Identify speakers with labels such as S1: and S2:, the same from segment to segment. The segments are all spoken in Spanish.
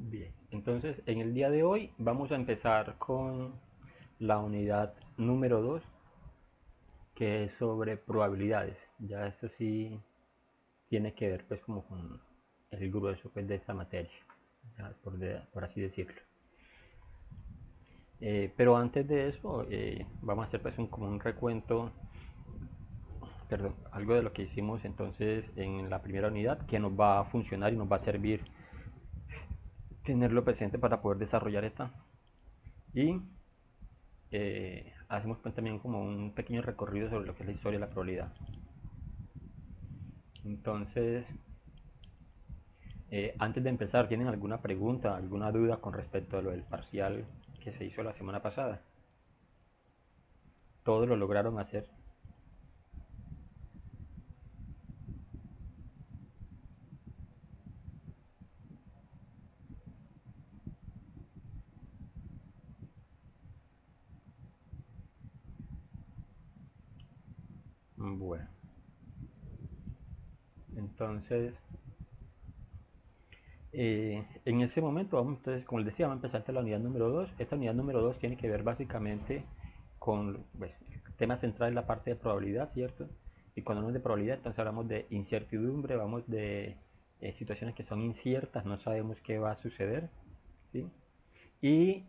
S1: Bien, entonces en el día de hoy vamos a empezar con la unidad número 2, que es sobre probabilidades. Ya esto sí tiene que ver pues como con el grueso pues, de esta materia, ya, por así decirlo. Pero antes de eso vamos a hacer pues como un recuento, perdón, algo de lo que hicimos entonces en la primera unidad que nos va a funcionar y nos va a servir tenerlo presente para poder desarrollar esta. Y hacemos pues también como un pequeño recorrido sobre lo que es la historia de la probabilidad. Entonces, antes de empezar, ¿tienen alguna pregunta, alguna duda con respecto a lo del parcial que se hizo la semana pasada? ¿Todos lo lograron hacer? Bueno, entonces, en ese momento, vamos, entonces, como les decía, vamos a empezar la unidad número 2. Esta unidad número 2 tiene que ver básicamente con, pues, el tema central es la parte de probabilidad, ¿cierto? Y cuando hablamos de probabilidad, entonces hablamos de incertidumbre, vamos de situaciones que son inciertas, no sabemos qué va a suceder, ¿sí? Y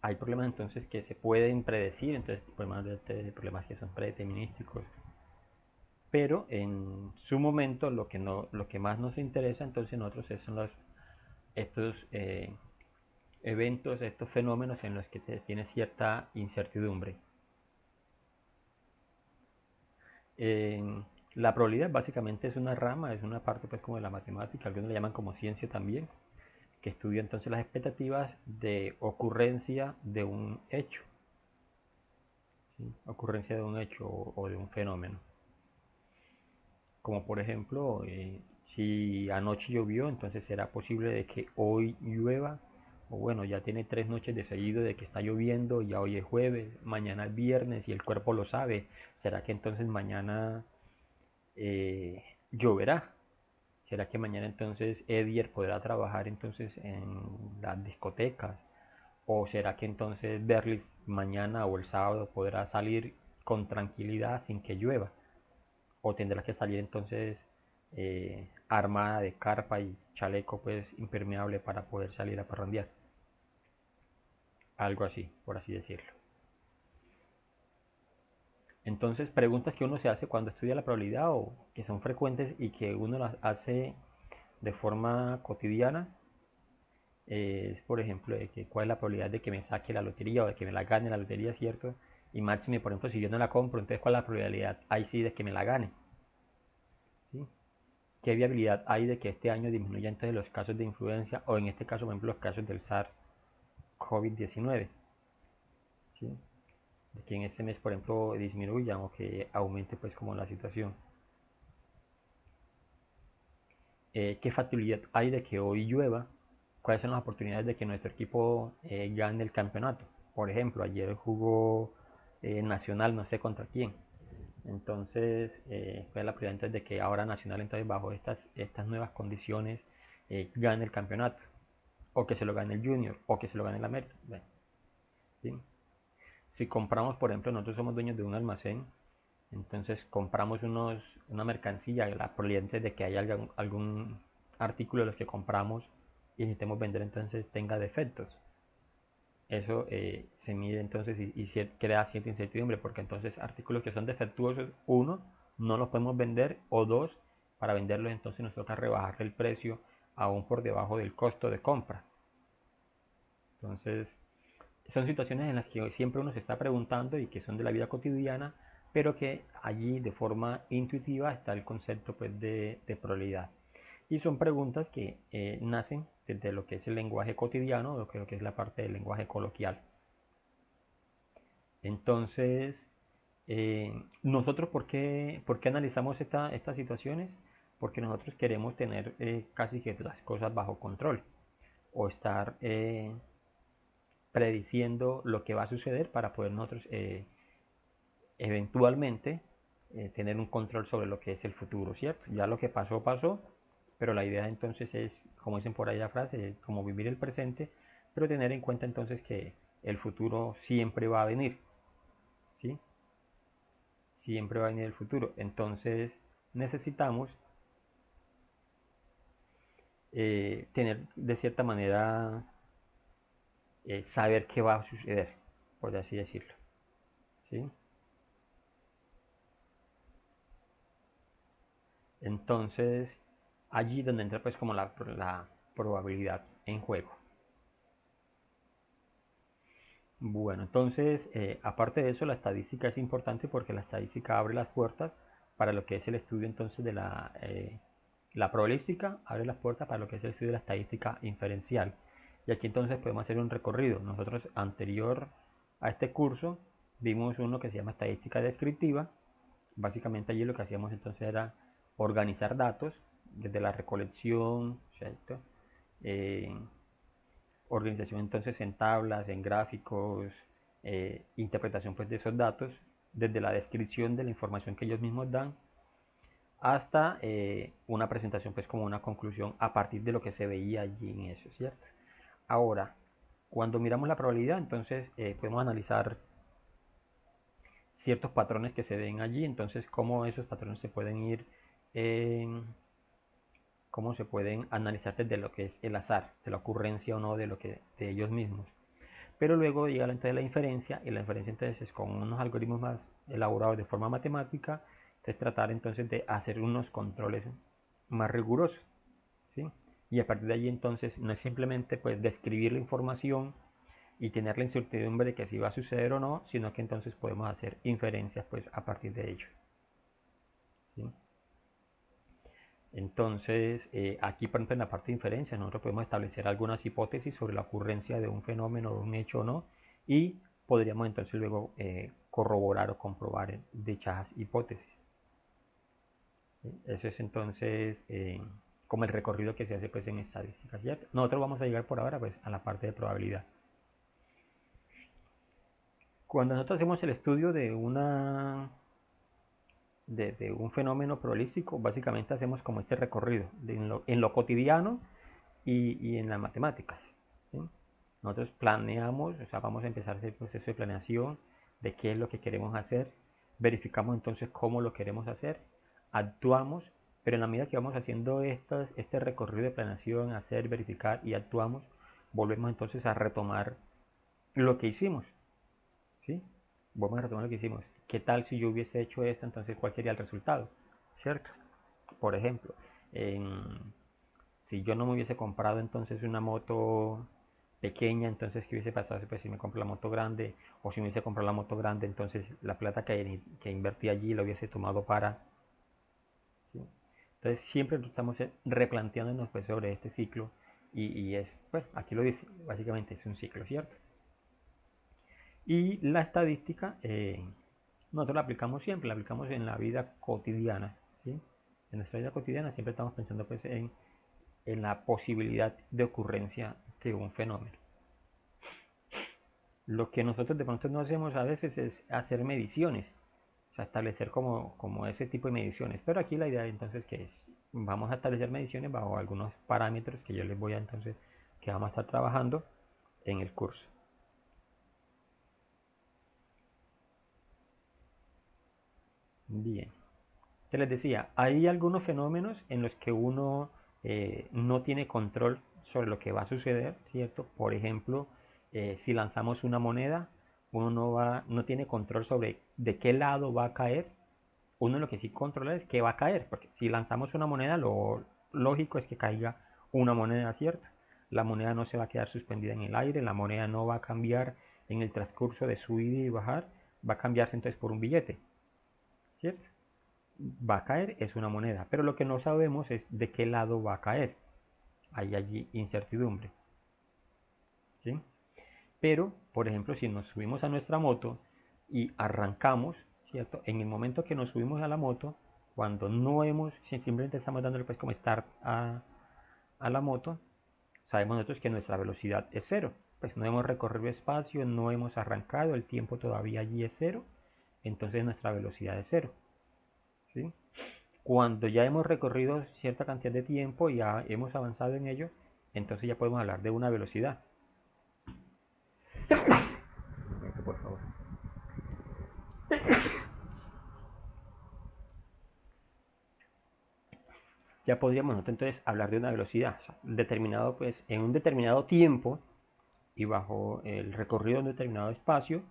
S1: hay problemas entonces que se pueden predecir, entonces problemas que son predeterminísticos, pero en su momento lo que, no, lo que más nos interesa entonces nosotros son estos eventos, estos fenómenos en los que se tiene cierta incertidumbre. Eh, la probabilidad básicamente es una rama, es una parte pues como de la matemática, algunos le llaman como ciencia también, que estudia entonces las expectativas de ocurrencia de un hecho, ¿sí? Ocurrencia de un hecho o de un fenómeno. Como por ejemplo, si anoche llovió, entonces será posible de que hoy llueva, o bueno, ya tiene 3 noches de seguido de que está lloviendo, ya hoy es jueves, mañana es viernes y el cuerpo lo sabe, ¿será que entonces mañana eh, lloverá? ¿Será que mañana entonces Edier podrá trabajar entonces en las discotecas? ¿O será que entonces Berlis mañana o el sábado podrá salir con tranquilidad sin que llueva? ¿O tendrá que salir entonces armada de carpa y chaleco pues impermeable para poder salir a parrandear? Algo así, por así decirlo. Entonces, preguntas que uno se hace cuando estudia la probabilidad o que son frecuentes y que uno las hace de forma cotidiana es, por ejemplo, de que cuál es la probabilidad de que me saque la lotería o de que me la gane la lotería, ¿cierto? Y máxime, por ejemplo, si yo no la compro, entonces cuál es la probabilidad ahí sí de que me la gane, ¿sí? ¿Qué viabilidad hay de que este año disminuya entonces los casos de influencia o en este caso, por ejemplo, los casos del SARS-CoV-19? ¿Sí? De que en este mes, por ejemplo, disminuyan o que aumente pues como la situación. ¿Qué factibilidad hay de que hoy llueva? ¿Cuáles son las oportunidades de que nuestro equipo gane el campeonato? Por ejemplo, ayer jugó Nacional, no sé contra quién. Entonces, fue la prioridad de que ahora Nacional, entonces bajo estas nuevas condiciones, gane el campeonato. O que se lo gane el Junior, o que se lo gane el América. Bueno, ¿sí? Si compramos, por ejemplo, nosotros somos dueños de un almacén, entonces compramos una mercancía, la probabilidad de que haya algún artículo de los que compramos y necesitemos vender entonces tenga defectos. Eso se mide entonces y crea cierta incertidumbre porque entonces artículos que son defectuosos, uno, no los podemos vender o dos, para venderlos entonces nos toca rebajar el precio aún por debajo del costo de compra. Entonces, son situaciones en las que siempre uno se está preguntando y que son de la vida cotidiana, pero que allí de forma intuitiva está el concepto pues, de probabilidad. Y son preguntas que nacen desde lo que es el lenguaje cotidiano, lo que es la parte del lenguaje coloquial. Entonces, nosotros, ¿por qué analizamos estas situaciones? Porque nosotros queremos tener casi que las cosas bajo control o estar prediciendo lo que va a suceder para poder nosotros eventualmente tener un control sobre lo que es el futuro, ¿cierto? Ya lo que pasó, pasó Pero la idea entonces es, como dicen por ahí la frase, como vivir el presente, pero tener en cuenta entonces que el futuro siempre va a venir, ¿sí? Siempre va a venir el futuro. Entonces necesitamos tener de cierta manera saber qué va a suceder, por así decirlo, ¿sí? Entonces allí donde entra pues como la probabilidad en juego. Bueno, entonces, aparte de eso, la estadística es importante porque la estadística abre las puertas para lo que es el estudio entonces de la probabilística, abre las puertas para lo que es el estudio de la estadística inferencial. Y aquí entonces podemos hacer un recorrido. Nosotros anterior a este curso vimos uno que se llama estadística descriptiva. Básicamente allí lo que hacíamos entonces era organizar datos desde la recolección, ¿cierto? Eh, organización entonces en tablas, en gráficos, interpretación pues de esos datos, desde la descripción de la información que ellos mismos dan hasta una presentación pues como una conclusión a partir de lo que se veía allí en eso, ¿cierto? Ahora, cuando miramos la probabilidad, entonces podemos analizar ciertos patrones que se den allí, entonces cómo esos patrones se pueden ir eh, cómo se pueden analizar desde lo que es el azar, de la ocurrencia o no de lo que de ellos mismos. Pero luego llega entonces la inferencia, y la inferencia entonces es con unos algoritmos más elaborados de forma matemática, entonces tratar entonces de hacer unos controles más rigurosos, ¿sí? Y a partir de allí entonces no es simplemente pues describir la información y tener la incertidumbre de que si va a suceder o no, sino que entonces podemos hacer inferencias pues a partir de ello, ¿sí? Entonces, aquí, por ejemplo, en la parte de inferencia, nosotros podemos establecer algunas hipótesis sobre la ocurrencia de un fenómeno, de un hecho o no, y podríamos entonces luego corroborar o comprobar dichas hipótesis. ¿Sí? Eso es entonces como el recorrido que se hace pues, en estadísticas. ¿Cierto? Nosotros vamos a llegar por ahora pues, a la parte de probabilidad. Cuando nosotros hacemos el estudio de de un fenómeno probabilístico, básicamente hacemos como este recorrido en lo cotidiano y en las matemáticas, ¿sí? Nosotros planeamos, o sea, vamos a empezar el proceso de planeación de qué es lo que queremos hacer, verificamos entonces cómo lo queremos hacer, actuamos, pero en la medida que vamos haciendo este recorrido de planeación, hacer, verificar y actuamos, volvemos entonces a retomar lo que hicimos, ¿sí? Volvemos a retomar lo que hicimos. ¿Qué tal si yo hubiese hecho esto? Entonces, ¿cuál sería el resultado? ¿Cierto? Por ejemplo, si yo no me hubiese comprado entonces una moto pequeña, entonces ¿qué hubiese pasado pues, si me compro la moto grande? O si me hubiese comprado la moto grande, entonces la plata que invertí allí la hubiese tomado para... ¿sí? Entonces siempre estamos replanteándonos pues, sobre este ciclo y es, pues aquí lo dice, básicamente es un ciclo, ¿cierto? Y la estadística, nosotros la aplicamos siempre, la aplicamos en la vida cotidiana, ¿sí? En nuestra vida cotidiana siempre estamos pensando pues, en la posibilidad de ocurrencia de un fenómeno. Lo que nosotros de pronto no hacemos a veces es hacer mediciones, o sea, establecer como ese tipo de mediciones. Pero aquí la idea entonces que es, vamos a establecer mediciones bajo algunos parámetros que yo les voy a entonces, que vamos a estar trabajando en el curso. Bien, te les decía, hay algunos fenómenos en los que uno no tiene control sobre lo que va a suceder, ¿cierto? Por ejemplo, si lanzamos una moneda, uno no tiene control sobre de qué lado va a caer. Uno lo que sí controla es que va a caer, porque si lanzamos una moneda, lo lógico es que caiga una moneda, ¿cierto? La moneda no se va a quedar suspendida en el aire, la moneda no va a cambiar en el transcurso de subir y bajar, va a cambiarse entonces por un billete, ¿cierto? Va a caer es una moneda, pero lo que no sabemos es de qué lado va a caer. Hay allí incertidumbre, ¿sí? Pero, por ejemplo, si nos subimos a nuestra moto y arrancamos, ¿cierto? En el momento que nos subimos a la moto, cuando no hemos, si simplemente estamos dándole pues como start a la moto, sabemos nosotros que nuestra velocidad es cero. Pues no hemos recorrido espacio, no hemos arrancado, el tiempo todavía allí es cero, entonces nuestra velocidad es cero, ¿sí? Cuando ya hemos recorrido cierta cantidad de tiempo y ya hemos avanzado en ello, entonces ya podemos hablar de una velocidad. Un momento, por favor. Ya podríamos entonces hablar de una velocidad, o sea, determinado pues en un determinado tiempo y bajo el recorrido de un determinado espacio.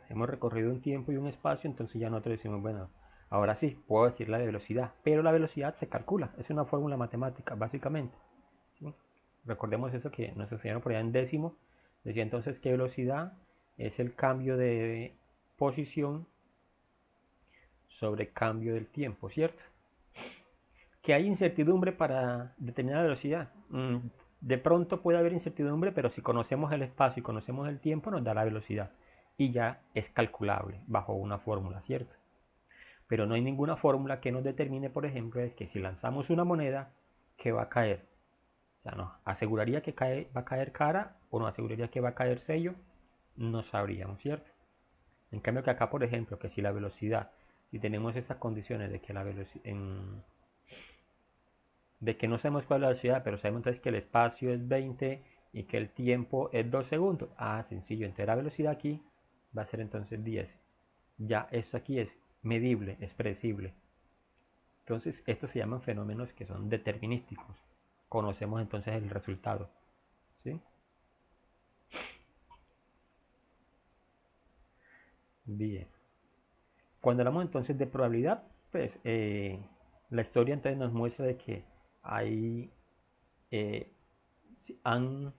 S1: Hemos recorrido un tiempo y un espacio, entonces ya nosotros decimos, bueno, ahora sí, puedo decir la velocidad, pero la velocidad se calcula, es una fórmula matemática, básicamente. ¿Sí? Recordemos eso que nos enseñaron por allá en décimo, decía entonces que velocidad es el cambio de posición sobre cambio del tiempo, ¿cierto? Que hay incertidumbre para determinar la velocidad. De pronto puede haber incertidumbre, pero si conocemos el espacio y conocemos el tiempo, nos da la velocidad. Y ya es calculable bajo una fórmula, ¿cierto? Pero no hay ninguna fórmula que nos determine, por ejemplo, es que si lanzamos una moneda, que va a caer. O sea, nos aseguraría que va a caer cara o nos aseguraría que va a caer sello, no sabríamos, ¿cierto? En cambio que acá, por ejemplo, que si la velocidad, si tenemos esas condiciones de que la velocidad, de que no sabemos cuál es la velocidad, pero sabemos entonces que el espacio es 20 y que el tiempo es 2 segundos. Ah, sencillo, entonces la velocidad aquí va a ser entonces 10. Ya esto aquí es medible, es predecible. Entonces, estos se llaman fenómenos que son determinísticos. Conocemos entonces el resultado. ¿Sí? Bien. Cuando hablamos entonces de probabilidad, pues la historia entonces nos muestra de que hay, eh, han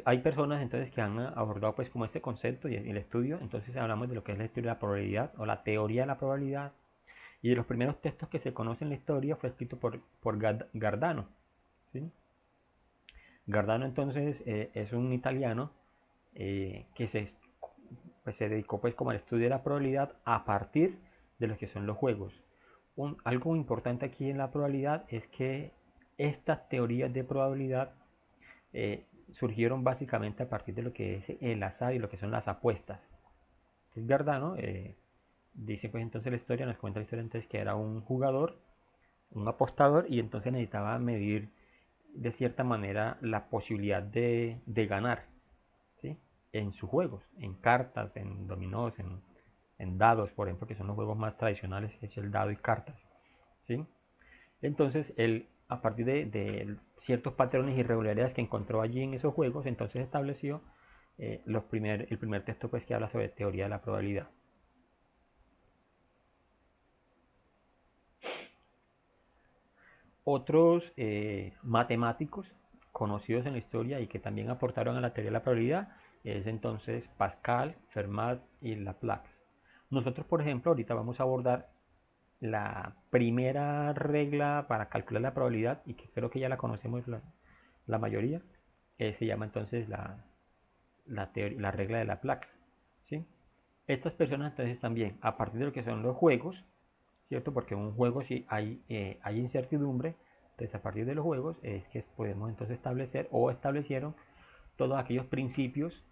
S1: hay personas entonces que han abordado pues como este concepto y el estudio. Entonces hablamos de lo que es la historia de la probabilidad o la teoría de la probabilidad, y de los primeros textos que se conocen en la historia fue escrito por Gardano, ¿sí? Gardano entonces es un italiano que se dedicó pues como al estudio de la probabilidad a partir de lo que son los juegos. Algo importante aquí en la probabilidad es que estas teorías de probabilidad eh, surgieron básicamente a partir de lo que es el azar y lo que son las apuestas. Es verdad, ¿no? Dice pues entonces la historia, nos cuenta la historia entonces que era un jugador, un apostador, y entonces necesitaba medir de cierta manera la posibilidad de ganar, ¿sí? En sus juegos, en cartas, en dominós, en dados, por ejemplo, que son los juegos más tradicionales, que es el dado y cartas, ¿sí? Entonces, él, a partir de ciertos patrones y irregularidades que encontró allí en esos juegos, entonces estableció el primer texto pues, que habla sobre teoría de la probabilidad. Otros matemáticos conocidos en la historia y que también aportaron a la teoría de la probabilidad es entonces Pascal, Fermat y Laplace. Nosotros, por ejemplo, ahorita vamos a abordar la primera regla para calcular la probabilidad, y que creo que ya la conocemos la mayoría, se llama entonces la regla de Laplace, ¿sí? Estas personas entonces también, a partir de lo que son los juegos, ¿cierto? Porque en un juego sí hay incertidumbre, entonces a partir de los juegos es que podemos entonces establecer o establecieron todos aquellos principios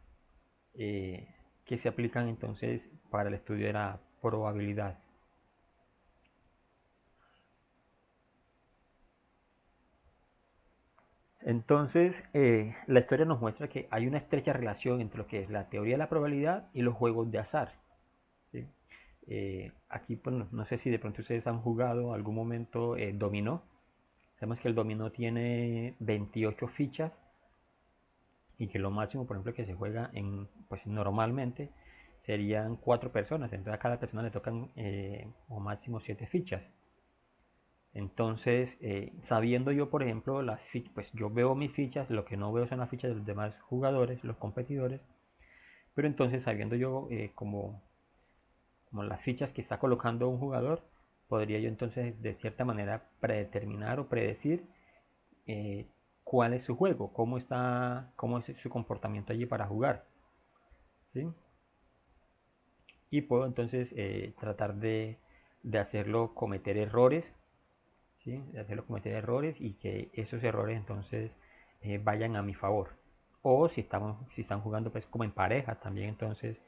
S1: que se aplican entonces para el estudio de la probabilidad. Entonces, la historia nos muestra que hay una estrecha relación entre lo que es la teoría de la probabilidad y los juegos de azar, ¿sí? Aquí, pues, no sé si de pronto ustedes han jugado algún momento dominó. Sabemos que el dominó tiene 28 fichas y que lo máximo, por ejemplo, que se juega pues normalmente serían 4 personas. Entonces a cada persona le tocan o máximo 7 fichas. Entonces, sabiendo yo, por ejemplo, pues yo veo mis fichas, lo que no veo son las fichas de los demás jugadores, los competidores, pero entonces sabiendo yo como las fichas que está colocando un jugador, podría yo entonces de cierta manera predeterminar o predecir eh, cuál es su juego, cómo es su comportamiento allí para jugar, ¿sí? Y puedo entonces tratar de hacerlo cometer errores, ¿sí? De hacerlo cometer errores y que esos errores entonces vayan a mi favor. O si están jugando pues como en pareja también, entonces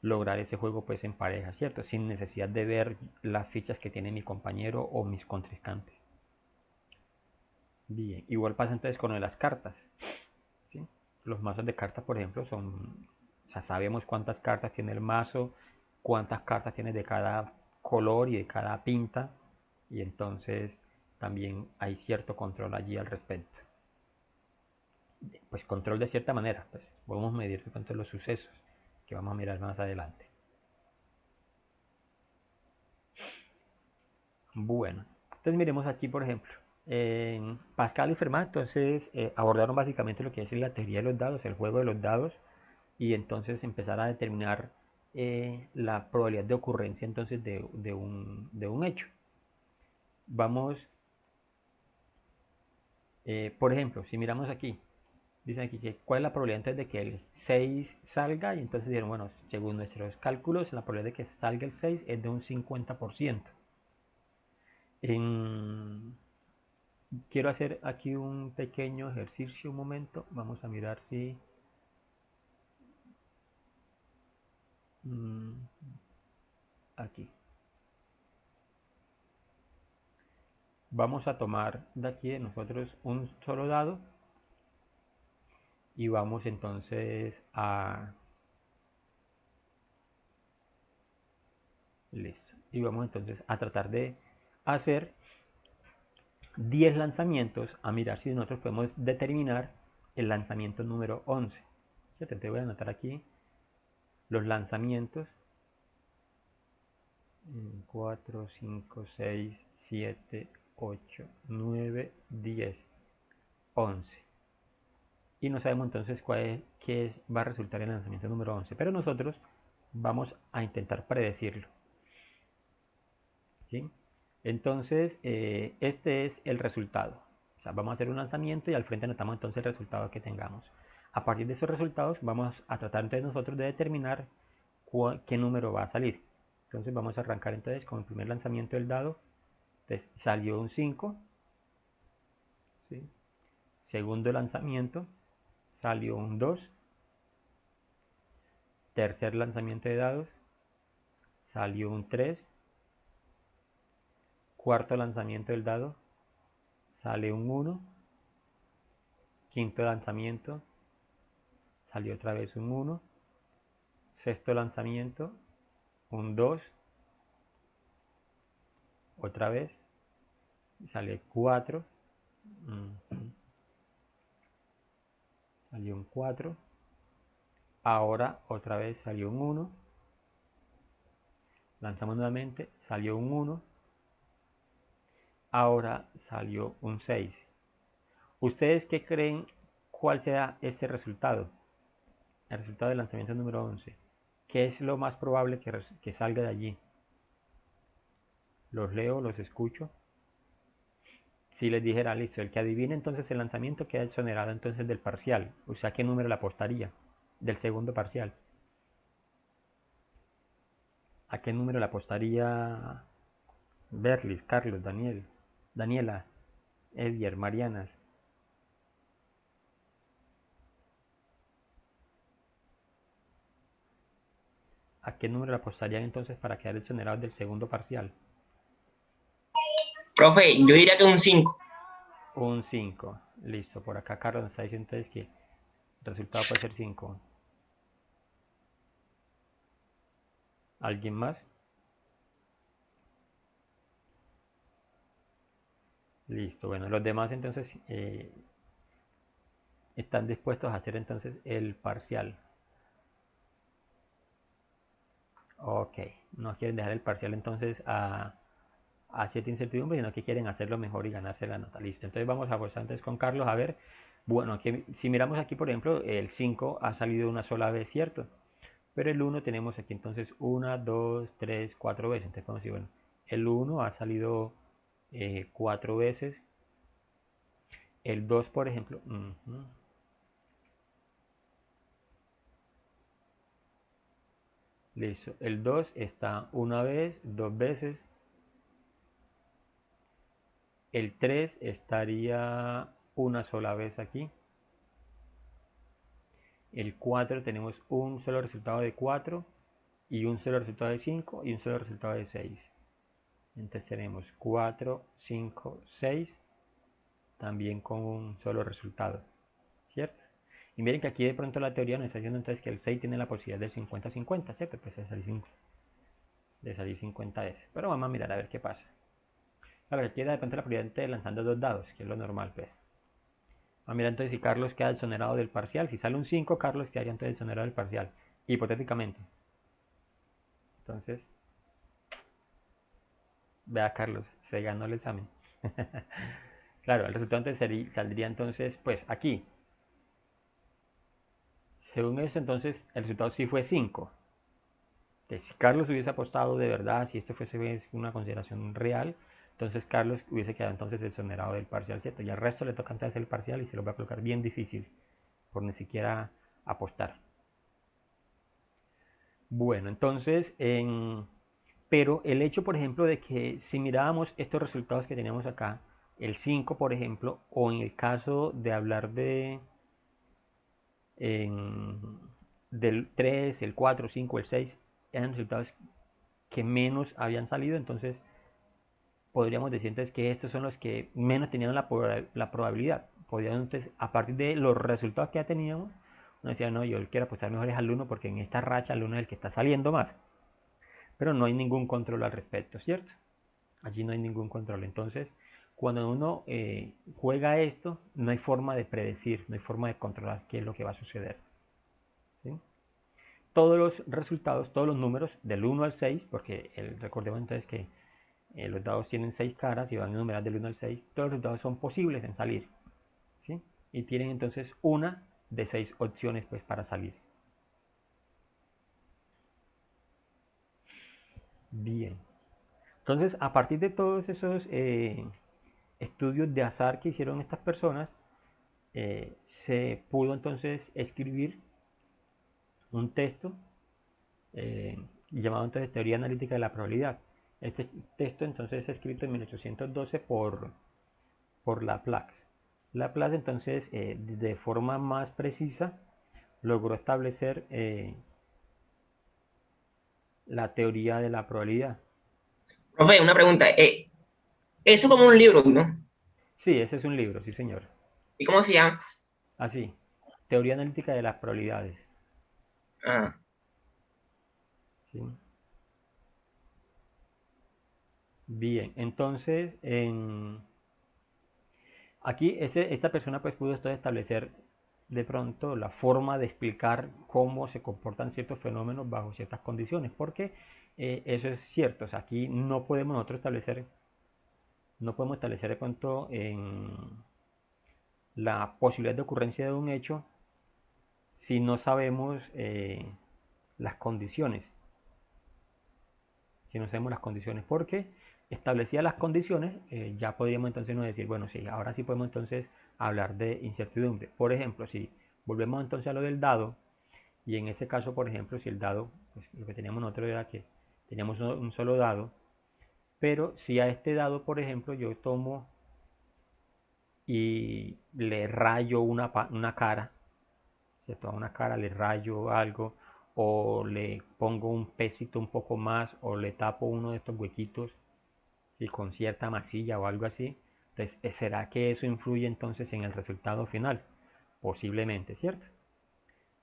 S1: lograr ese juego pues en pareja, ¿cierto? Sin necesidad de ver las fichas que tiene mi compañero o mis contrincantes. Bien, igual pasa entonces con lo de las cartas, ¿sí? Los mazos de cartas, por ejemplo, o sea, sabemos cuántas cartas tiene el mazo, cuántas cartas tiene de cada color y de cada pinta, y entonces también hay cierto control allí al respecto. Pues control de cierta manera, pues podemos medir de pronto los sucesos que vamos a mirar más adelante. Bueno, entonces miremos aquí, por ejemplo, Pascal y Fermat entonces abordaron básicamente lo que es la teoría de los dados, el juego de los dados, y entonces empezar a determinar la probabilidad de ocurrencia entonces de un hecho. Vamos, por ejemplo, si miramos aquí, dicen aquí que cuál es la probabilidad entonces de que el 6 salga, y entonces dijeron, bueno, según nuestros cálculos, la probabilidad de que salga el 6 es de un 50%. Quiero hacer aquí un pequeño ejercicio, un momento, vamos a mirar si... aquí. Vamos a tomar de aquí de nosotros un solo dado y vamos entonces a... Listo. Y vamos entonces a tratar de hacer 10 lanzamientos a mirar si nosotros podemos determinar el lanzamiento número 11. Te voy a anotar aquí los lanzamientos. 4, 5, 6, 7, 8, 9, 10, 11. Y no sabemos entonces qué va a resultar el lanzamiento número 11. Pero nosotros vamos a intentar predecirlo. ¿Sí? Entonces, este es el resultado. O sea, vamos a hacer un lanzamiento y al frente anotamos entonces el resultado que tengamos. A partir de esos resultados vamos a tratar entonces nosotros de determinar qué número va a salir. Entonces vamos a arrancar entonces con el primer lanzamiento del dado. Entonces salió un 5. ¿Sí? Segundo lanzamiento salió un 2. Tercer lanzamiento de dados salió un 3. Cuarto lanzamiento del dado sale un 1. Quinto lanzamiento salió otra vez un 1. Sexto lanzamiento un 2. Otra vez sale 4. Salió un 4. Ahora otra vez salió un 1. Lanzamos nuevamente, salió un 1. Ahora salió un 6. ¿Ustedes qué creen cuál será ese resultado? El resultado del lanzamiento número 11. ¿Qué es lo más probable que salga de allí? Los leo, los escucho. Si les dijera, listo, el que adivine entonces el lanzamiento queda exonerado entonces del parcial. O sea, ¿qué número le apostaría? Del segundo parcial. ¿A qué número le apostaría Berlis, Carlos, Daniel, Daniela, Edier, Marianas? ¿A qué número le apostarían entonces para quedar exonerados del segundo parcial?
S2: Profe, yo diría que un 5.
S1: Un 5. Listo, por acá Carlos nos está diciendo entonces que el resultado puede ser 5. ¿Alguien más? Listo, bueno, los demás entonces están dispuestos a hacer entonces el parcial. Ok, no quieren dejar el parcial entonces a 7 incertidumbres, sino que quieren hacerlo mejor y ganarse la nota. Listo, entonces vamos a forzar entonces con Carlos a ver. Bueno, que si miramos aquí, por ejemplo, el 5 ha salido una sola vez, ¿cierto? Pero el 1 tenemos aquí entonces 1, 2, 3, 4 veces. Entonces podemos decir, bueno, el 1 ha salido 4 veces. El 2, por ejemplo, listo. El 2 está una vez, dos veces. El 3 estaría una sola vez aquí. El 4 tenemos un solo resultado de 4. y un solo resultado de 5 y un solo resultado de 6. Entonces tenemos 4, 5, 6, también con un solo resultado, ¿cierto? Y miren que aquí de pronto la teoría nos está diciendo entonces que el 6 tiene la posibilidad del 50-50, ¿cierto? Pues de salir 50 de ese. Pero vamos a mirar a ver qué pasa. A ver, aquí de pronto la probabilidad de lanzando 2 dados, que es lo normal, pues. Vamos a mirar entonces si Carlos queda exonerado del parcial. Si sale un 5, Carlos quedaría entonces exonerado del parcial, hipotéticamente. Entonces, vea Carlos, se ganó el examen. Claro, el resultado entonces saldría entonces, pues aquí. Según eso, entonces, el resultado sí fue 5. Si Carlos hubiese apostado de verdad, si esto fuese una consideración real, entonces Carlos hubiese quedado entonces exonerado del parcial, ¿cierto? Y al resto le toca entonces el parcial y se lo va a colocar bien difícil, por ni siquiera apostar. Bueno, entonces, pero el hecho, por ejemplo, de que si mirábamos estos resultados que teníamos acá, el 5, por ejemplo, o en el caso de hablar en- del 3, el 4, 5, el 6, eran resultados que menos habían salido, entonces podríamos decir entonces que estos son los que menos tenían la probabilidad. Podríamos entonces, a partir de los resultados que ya teníamos, uno decía, no, yo quiero apostar mejor es al 1 porque en esta racha el 1 es el que está saliendo más. Pero no hay ningún control al respecto, ¿cierto? Allí no hay ningún control. Entonces, cuando uno juega esto, no hay forma de predecir, no hay forma de controlar qué es lo que va a suceder. ¿Sí? Todos los resultados, todos los números del 1 al 6, porque recordemos entonces que los dados tienen 6 caras y van a enumerar del 1 al 6, todos los dados son posibles en salir. ¿Sí? Y tienen entonces una de 6 opciones pues, para salir. Bien. Entonces, a partir de todos esos estudios de azar que hicieron estas personas, se pudo entonces escribir un texto eh, llamado entonces Teoría Analítica de la Probabilidad. Este texto entonces es escrito en 1812 por Laplace. Laplace entonces de forma más precisa logró establecer la teoría de la probabilidad.
S2: Profe, una pregunta. Eso como un libro, ¿no?
S1: Sí, ese es un libro, sí señor.
S2: ¿Y cómo se llama?
S1: Así, Teoría Analítica de las Probabilidades.
S2: Ah,
S1: ¿Sí? Bien, entonces aquí esta persona pues pudo establecer de pronto la forma de explicar cómo se comportan ciertos fenómenos bajo ciertas condiciones, porque eso es cierto, o sea, aquí no podemos nosotros establecer, no podemos establecer de pronto en la posibilidad de ocurrencia de un hecho si no sabemos las condiciones, si no sabemos las condiciones, porque establecidas las condiciones, ya podríamos entonces no decir, bueno, sí, ahora sí podemos entonces hablar de incertidumbre. Por ejemplo, si volvemos entonces a lo del dado, y en ese caso, por ejemplo, si el dado, pues lo que teníamos nosotros era que teníamos un solo dado, pero si a este dado, por ejemplo, yo tomo y le rayo una cara, se toma una cara, le rayo algo, o le pongo un pesito un poco más, o le tapo uno de estos huequitos y con cierta masilla o algo así, entonces, ¿será que eso influye entonces en el resultado final? Posiblemente, ¿cierto?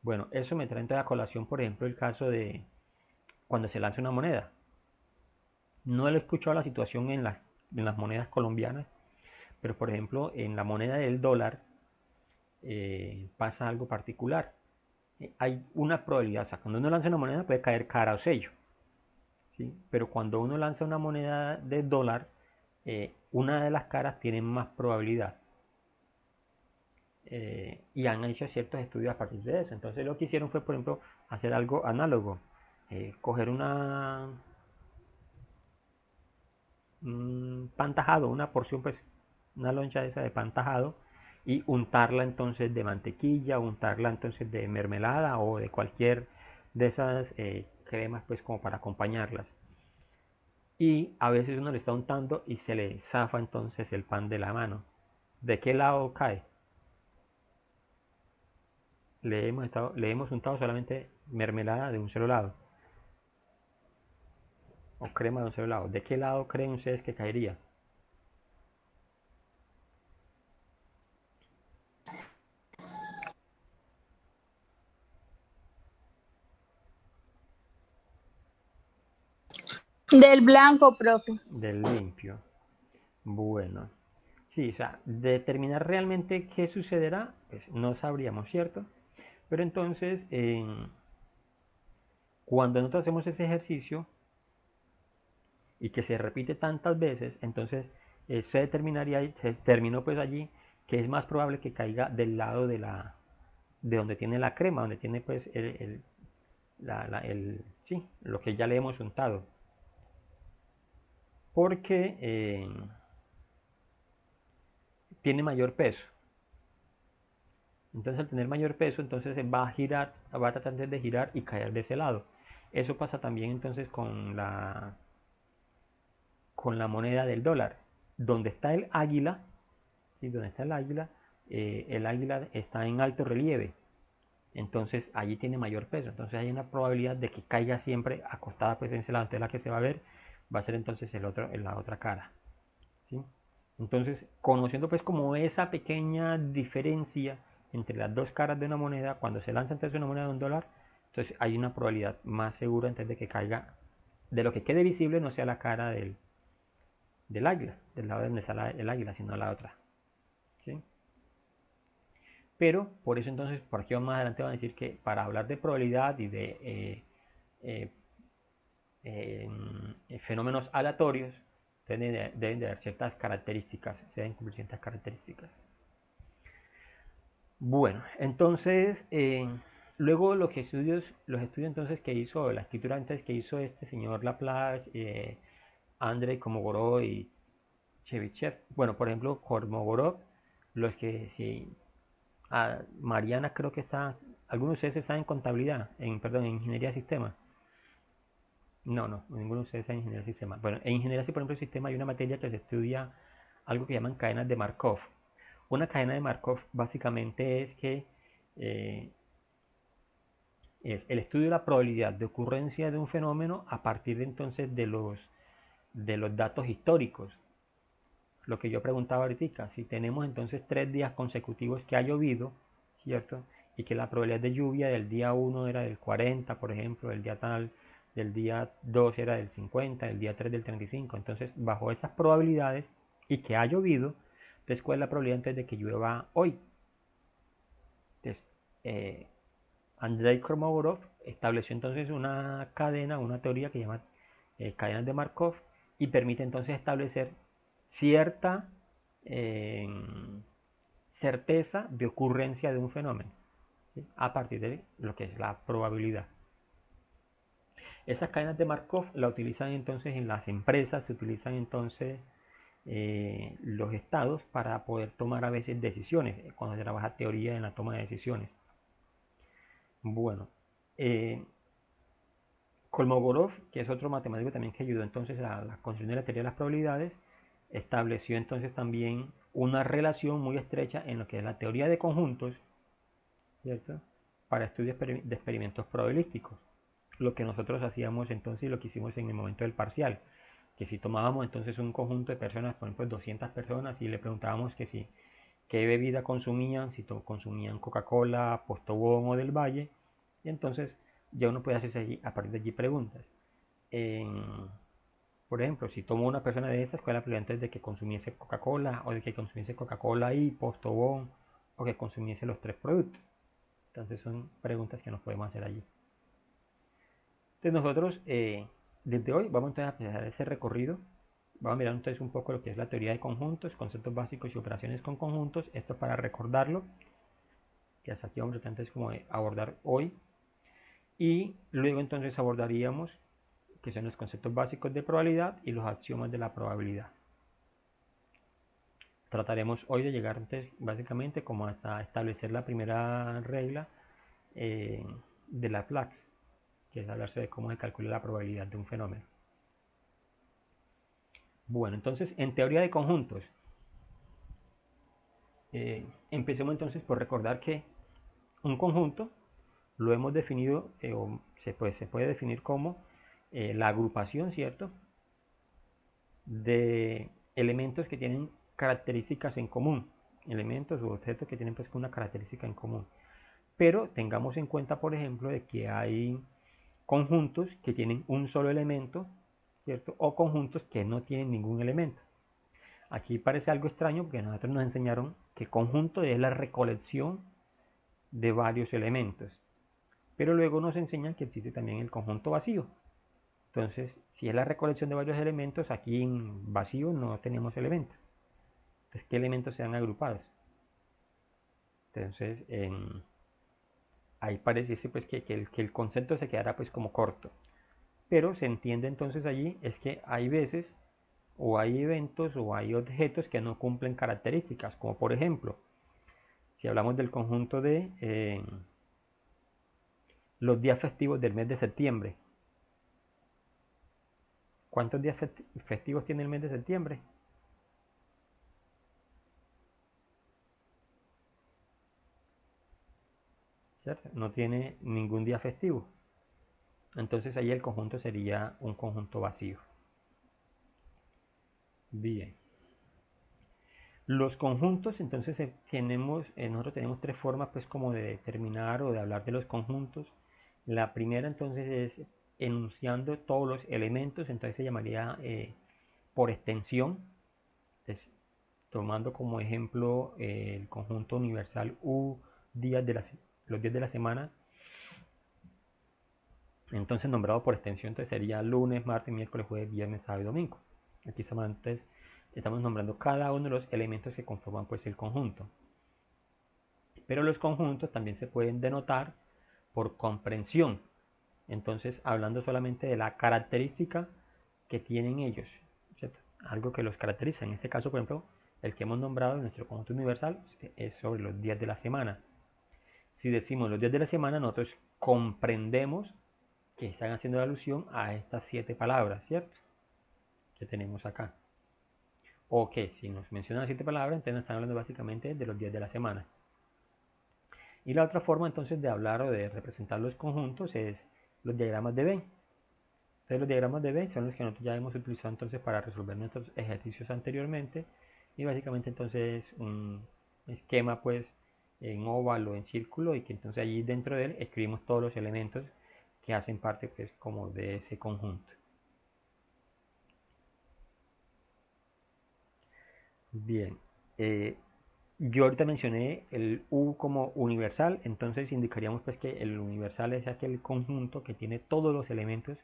S1: Bueno, eso me trae entonces a colación, por ejemplo, el caso de cuando se lanza una moneda. No he escuchado la situación en las monedas colombianas, pero por ejemplo, en la moneda del dólar pasa algo particular. Hay una probabilidad, o sea, cuando uno lanza una moneda puede caer cara o sello, ¿sí? Pero cuando uno lanza una moneda de dólar, una de las caras tiene más probabilidad. Y han hecho ciertos estudios a partir de eso. Entonces lo que hicieron fue, por ejemplo, hacer algo análogo. Coger un pantajado, una porción, pues, una loncha esa de pantajado y untarla entonces de mantequilla, untarla entonces de mermelada o de cualquier de esas cremas, pues, como para acompañarlas. Y a veces uno le está untando y se le zafa entonces el pan de la mano. ¿De qué lado cae? Le hemos untado solamente mermelada de un solo lado. o crema de un solo lado. ¿De qué lado creen ustedes que caería?
S3: Del blanco, profe.
S1: Del limpio. Bueno, sí, o sea, determinar realmente qué sucederá, pues no sabríamos, ¿cierto? Pero entonces, cuando nosotros hacemos ese ejercicio y que se repite tantas veces, entonces se determinaría, se determinó pues allí que es más probable que caiga del lado de donde tiene la crema, donde tiene pues sí, lo que ya le hemos untado. Porque tiene mayor peso. Entonces al tener mayor peso, entonces va a girar, va a tratar de girar y caer de ese lado. Eso pasa también entonces con la moneda del dólar. Donde está el águila, ¿sí? Donde está el águila está en alto relieve. Entonces allí tiene mayor peso. Entonces hay una probabilidad de que caiga siempre acostada pues en ese lado. Entonces la que se va a ver va a ser entonces en la otra cara. ¿Sí? Entonces, conociendo pues como esa pequeña diferencia entre las dos caras de una moneda, cuando se lanza entonces una moneda de $1, entonces hay una probabilidad más segura antes de que caiga, de lo que quede visible no sea la cara del águila, del lado donde está el águila, sino la otra. ¿Sí? Pero por eso entonces, por aquí más adelante van a decir que para hablar de probabilidad y de fenómenos aleatorios, deben de haber ciertas características, se deben cumplir ciertas características. Bueno, entonces, luego los estudios entonces que hizo, la escritura antes que hizo este señor Laplace, Andrei Kolmogorov y Chebyshev, bueno, por ejemplo, Kolmogorov, los que sí, Mariana creo que está, algunos de ustedes están en contabilidad, perdón, en ingeniería de sistemas. No, ninguno de ustedes está en ingeniería de sistemas. Bueno, en ingeniería, por ejemplo, de sistemas hay una materia que se estudia algo que llaman cadenas de Markov. Una cadena de Markov básicamente es que es el estudio de la probabilidad de ocurrencia de un fenómeno a partir de entonces de los datos históricos. Lo que yo preguntaba ahorita, si tenemos entonces 3 días consecutivos que ha llovido, ¿cierto? Y que la probabilidad de lluvia del día 1 era del 40, por ejemplo, del día tal, del día 2 era del 50, del día 3 del 35. Entonces, bajo esas probabilidades y que ha llovido, entonces, ¿cuál es la probabilidad entonces de que llueva hoy? Entonces, Andrei Kolmogorov estableció entonces una cadena, una teoría que se llama cadenas de Markov y permite entonces establecer cierta eh, certeza de ocurrencia de un fenómeno, ¿sí? A partir de lo que es la probabilidad. Esas cadenas de Markov la utilizan entonces en las empresas, se utilizan entonces los estados para poder tomar a veces decisiones, cuando se trabaja teoría en la toma de decisiones. Bueno, Kolmogorov, que es otro matemático también que ayudó entonces a la construcción de la teoría de las probabilidades, estableció entonces también una relación muy estrecha en lo que es la teoría de conjuntos, ¿cierto? Para estudios de experimentos probabilísticos. Lo que nosotros hacíamos entonces y lo que hicimos en el momento del parcial, que si tomábamos entonces un conjunto de personas, por ejemplo 200 personas, y le preguntábamos que si qué bebida consumían, si consumían Coca-Cola, Postobón o del Valle, y entonces ya uno puede hacerse allí, a partir de allí preguntas. Por ejemplo, si tomo una persona de esas, ¿cuál es la probabilidad de que consumiese Coca-Cola o de que consumiese Coca-Cola y Postobón o que consumiese los 3 productos? Entonces son preguntas que nos podemos hacer allí. Entonces nosotros desde hoy vamos entonces a empezar ese recorrido. Vamos a mirar entonces un poco lo que es la teoría de conjuntos, conceptos básicos y operaciones con conjuntos. Esto para recordarlo, que hasta aquí vamos a tratar como de abordar hoy. Y luego entonces abordaríamos que son los conceptos básicos de probabilidad y los axiomas de la probabilidad. Trataremos hoy de llegar entonces básicamente como hasta establecer la primera regla de Laplace, que es hablarse de cómo se calcula la probabilidad de un fenómeno. Bueno, entonces en teoría de conjuntos, empecemos entonces por recordar que un conjunto lo hemos definido, o se puede definir como la agrupación, ¿cierto?, de elementos que tienen características en común, elementos u objetos que tienen pues una característica en común. Pero tengamos en cuenta, por ejemplo, de que hay conjuntos que tienen un solo elemento, ¿cierto?, o conjuntos que no tienen ningún elemento. Aquí parece algo extraño porque nosotros nos enseñaron que conjunto es la recolección de varios elementos, pero luego nos enseñan que existe también el conjunto vacío. Entonces, si es la recolección de varios elementos, aquí en vacío no tenemos elementos. Entonces, ¿qué elementos se han agrupados? Entonces, ahí parece pues que el concepto se quedará pues como corto. Pero se entiende entonces allí es que hay veces o hay eventos o hay objetos que no cumplen características, como por ejemplo, si hablamos del conjunto de los días festivos del mes de septiembre. ¿Cuántos días festivos tiene el mes de septiembre? ¿Cierto? No tiene ningún día festivo. Entonces ahí el conjunto sería un conjunto vacío. Bien. Los conjuntos, entonces nosotros tenemos tres formas pues como de determinar o de hablar de los conjuntos. La primera entonces es enunciando todos los elementos, entonces se llamaría por extensión. Entonces, tomando como ejemplo el conjunto universal U, los días de la semana, entonces nombrado por extensión, entonces sería lunes, martes, miércoles, jueves, viernes, sábado y domingo. Aquí estamos nombrando cada uno de los elementos que conforman pues el conjunto. Pero los conjuntos también se pueden denotar por comprensión. Entonces, hablando solamente de la característica que tienen ellos, ¿cierto?, algo que los caracteriza. En este caso, por ejemplo, el que hemos nombrado en nuestro conjunto universal es sobre los días de la semana. Si decimos los días de la semana, nosotros comprendemos que están haciendo alusión a estas 7 palabras, ¿cierto?, que tenemos acá. O que si nos mencionan 7 palabras, entonces nos están hablando básicamente de los días de la semana. Y la otra forma entonces de hablar o de representar los conjuntos es los diagramas de Venn. Entonces los diagramas de Venn son los que nosotros ya hemos utilizado entonces para resolver nuestros ejercicios anteriormente. Y básicamente entonces un esquema pues en óvalo, en círculo, y que entonces allí dentro de él escribimos todos los elementos que hacen parte pues como de ese conjunto. Bien, yo ahorita mencioné el U como universal, entonces indicaríamos pues que el universal es aquel conjunto que tiene todos los elementos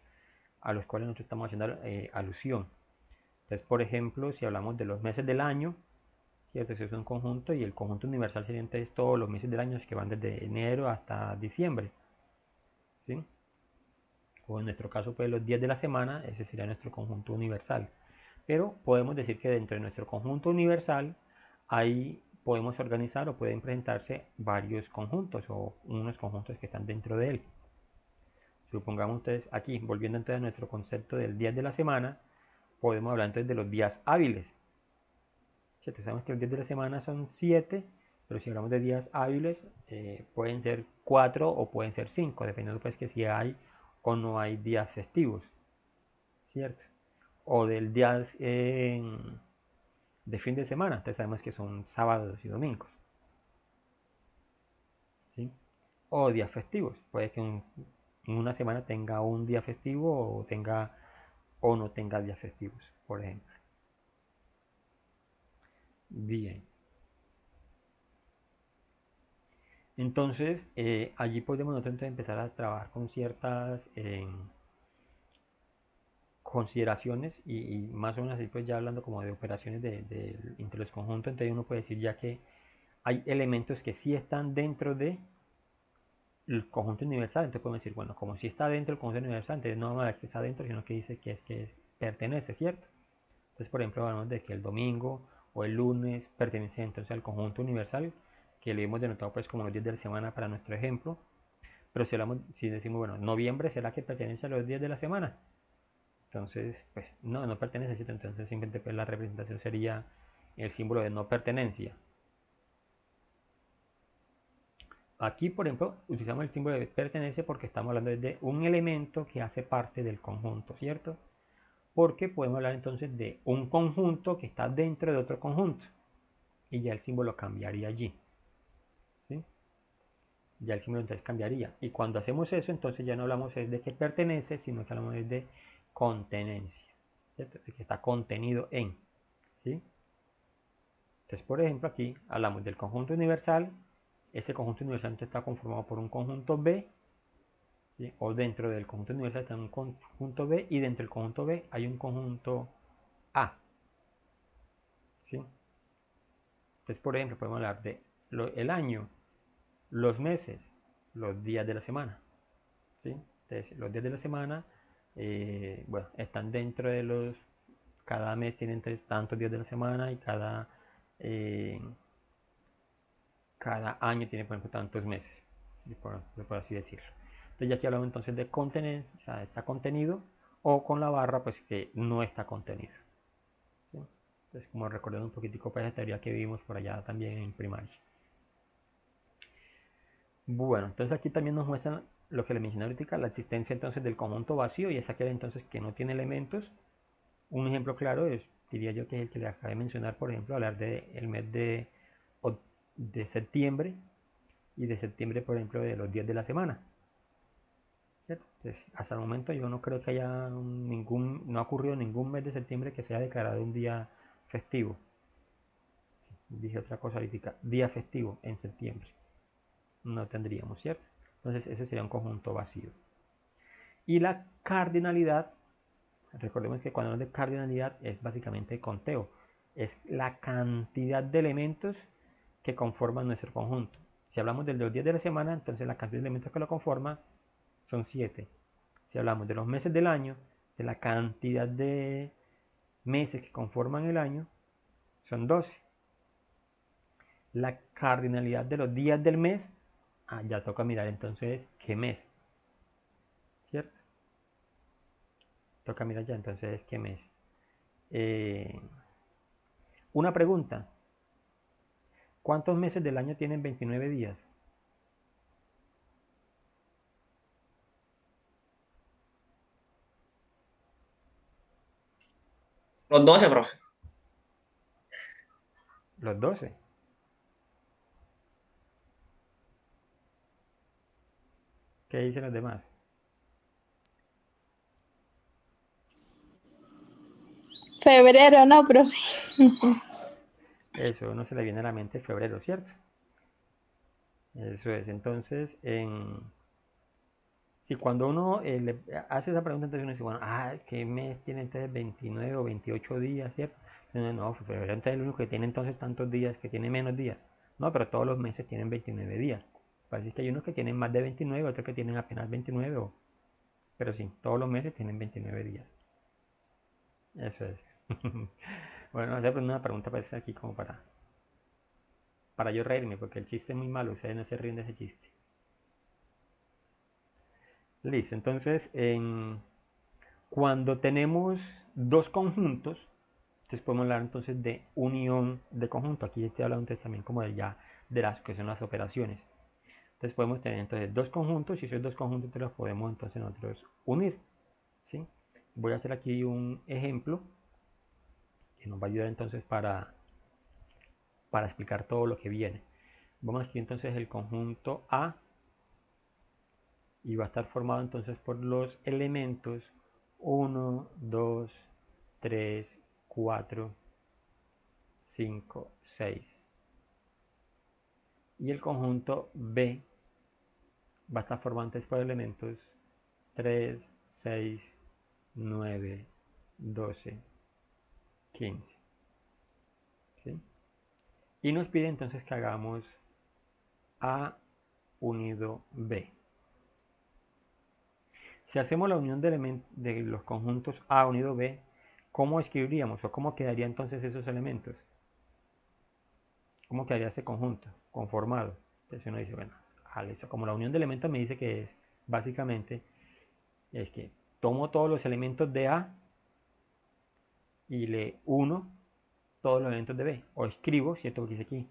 S1: a los cuales nosotros estamos haciendo alusión. Entonces, por ejemplo, si hablamos de los meses del año, ¿cierto?, ese es un conjunto, y el conjunto universal sería entonces todos los meses del año que van desde enero hasta diciembre, ¿sí? O en nuestro caso, pues los días de la semana, ese sería nuestro conjunto universal. Pero podemos decir que dentro de nuestro conjunto universal ahí podemos organizar o pueden presentarse varios conjuntos o unos conjuntos que están dentro de él. Supongamos entonces aquí, volviendo entonces a nuestro concepto del día de la semana, podemos hablar entonces de los días hábiles. Sabemos que los días de la semana son 7, pero si hablamos de días hábiles, pueden ser 4 o pueden ser 5, dependiendo pues que si hay o no hay días festivos, ¿cierto? O del días de fin de semana, entonces sabemos que son sábados y domingos, ¿sí? O días festivos, puede que en una semana tenga un día festivo o no tenga días festivos, por ejemplo. Bien. Entonces, allí podemos nosotros empezar a trabajar con ciertas consideraciones y más o menos así pues ya hablando como de operaciones entre los conjuntos, entonces uno puede decir ya que hay elementos que sí están dentro del conjunto universal, entonces podemos decir, bueno, como si está dentro del conjunto universal, entonces no vamos a ver que está dentro, sino que dice que pertenece, ¿cierto? Entonces, por ejemplo, hablamos de que el domingo o el lunes pertenece entonces al conjunto universal, que le hemos denotado pues como los días de la semana para nuestro ejemplo. Pero si decimos, bueno, noviembre, ¿será que pertenece a los días de la semana? Entonces, pues no pertenece, ¿cierto? Entonces simplemente pues, la representación sería el símbolo de no pertenencia. aquí, por ejemplo, utilizamos el símbolo de pertenece porque estamos hablando de un elemento que hace parte del conjunto, ¿cierto? Porque podemos hablar entonces de un conjunto que está dentro de otro conjunto. Y ya el símbolo cambiaría allí. ¿Sí? Ya el símbolo entonces cambiaría. Y cuando hacemos eso, entonces ya no hablamos de que pertenece, sino que hablamos de contenencia. ¿Cierto? De que está contenido en. ¿Sí? Entonces, por ejemplo, aquí hablamos del conjunto universal. Ese conjunto universal está conformado por un conjunto B, ¿sí? O dentro del conjunto universal está un conjunto B, y dentro del conjunto B hay un conjunto A, ¿sí? Entonces, por ejemplo, podemos hablar de el año, los meses, los días de la semana, ¿sí? Entonces, los días de la semana, bueno, están dentro de los, cada mes tiene tantos días de la semana, y cada año tiene, por ejemplo, tantos meses, por así decirlo. Entonces, ya aquí hablamos entonces de contener, o sea, está contenido, o con la barra, pues que no está contenido, ¿sí? Entonces, como recordando un poquitico para esa teoría que vimos por allá también en primaria. Bueno, entonces aquí también nos muestran lo que le mencioné ahorita, la existencia entonces del conjunto vacío, y es aquel entonces que no tiene elementos. Un ejemplo claro es, diría yo, que es el que le acabé de mencionar, por ejemplo, hablar del mes de septiembre, y de septiembre, por ejemplo, de los días de la semana, ¿cierto? Entonces, hasta el momento yo no creo que haya no ha ocurrido ningún mes de septiembre que sea declarado un día festivo. Dije otra cosa ahorita, día festivo en septiembre. No tendríamos, ¿cierto? Entonces ese sería un conjunto vacío. Y la cardinalidad, recordemos que cuando hablamos de cardinalidad es básicamente conteo, es la cantidad de elementos que conforman nuestro conjunto. Si hablamos de los días de la semana, entonces la cantidad de elementos que lo conforman son 7. Si hablamos de los meses del año, de la cantidad de meses que conforman el año, son 12. La cardinalidad de los días del mes, ya toca mirar entonces qué mes, ¿cierto? Toca mirar ya entonces qué mes. Una pregunta. ¿Cuántos meses del año tienen 29 días?
S2: Los 12, profe.
S1: Los 12. ¿Qué dicen los demás?
S3: Febrero, ¿no, profe?
S1: Eso no se le viene a la mente febrero, ¿cierto? Eso es. Entonces, si cuando uno le hace esa pregunta, entonces uno dice, bueno, ¿qué mes tiene entonces 29 o 28 días, ¿cierto? Entonces, no, febrero entonces es el único que tiene entonces tantos días, que tiene menos días. No, pero todos los meses tienen 29 días. Parece que hay unos que tienen más de 29, otros que tienen apenas 29, pero sí, todos los meses tienen 29 días. Eso es. Bueno, voy a hacer una pregunta para aquí como para yo reírme, porque el chiste es muy malo, ustedes no se ríen de ese chiste. Listo, entonces, cuando tenemos dos conjuntos, entonces podemos hablar entonces de unión de conjunto. Aquí estoy hablando entonces también como de las que son las operaciones. Entonces podemos tener entonces dos conjuntos, y esos dos conjuntos los podemos entonces nosotros unir, ¿sí? Voy a hacer aquí un ejemplo que nos va a ayudar entonces para explicar todo lo que viene. Vamos a escribir entonces el conjunto A, y va a estar formado entonces por los elementos 1, 2, 3, 4, 5, 6. Y el conjunto B va a estar formado entonces por elementos 3, 6, 9, 12, 15. ¿Sí? Y nos pide entonces que hagamos A unido B. Si hacemos la unión de los conjuntos A unido B, ¿cómo escribiríamos o cómo quedaría entonces esos elementos? ¿Cómo quedaría ese conjunto conformado? Entonces uno dice, bueno, como la unión de elementos me dice que es, básicamente, es que tomo todos los elementos de A y le uno todos los elementos de B. O escribo, ¿cierto? Porque dice aquí,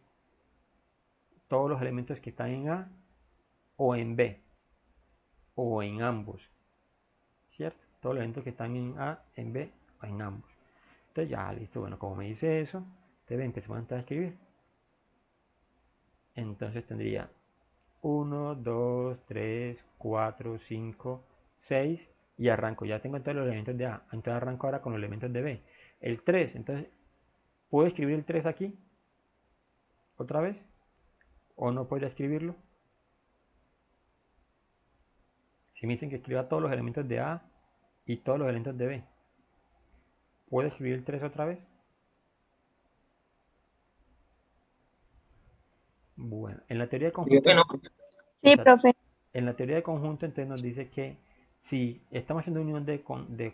S1: todos los elementos que están en A o en B, o en ambos, ¿cierto? Todos los elementos que están en A, en B, o en ambos. Entonces ya, listo, bueno, como me dice eso, entonces empecemos a escribir. Entonces tendría 1, 2, 3, 4, 5, 6 y arranco. Ya tengo todos los elementos de A. Entonces arranco ahora con los elementos de B. El 3, entonces, ¿puedo escribir el 3 aquí? ¿Otra vez? ¿O no puedo escribirlo? Si me dicen que escriba todos los elementos de A y todos los elementos de B, ¿puedo escribir el 3 otra vez? Bueno, en la teoría de
S2: Creo que
S1: conjunto,
S2: no.
S3: Sí, profe.
S1: en la teoría de conjunto entonces nos dice que si estamos haciendo unión de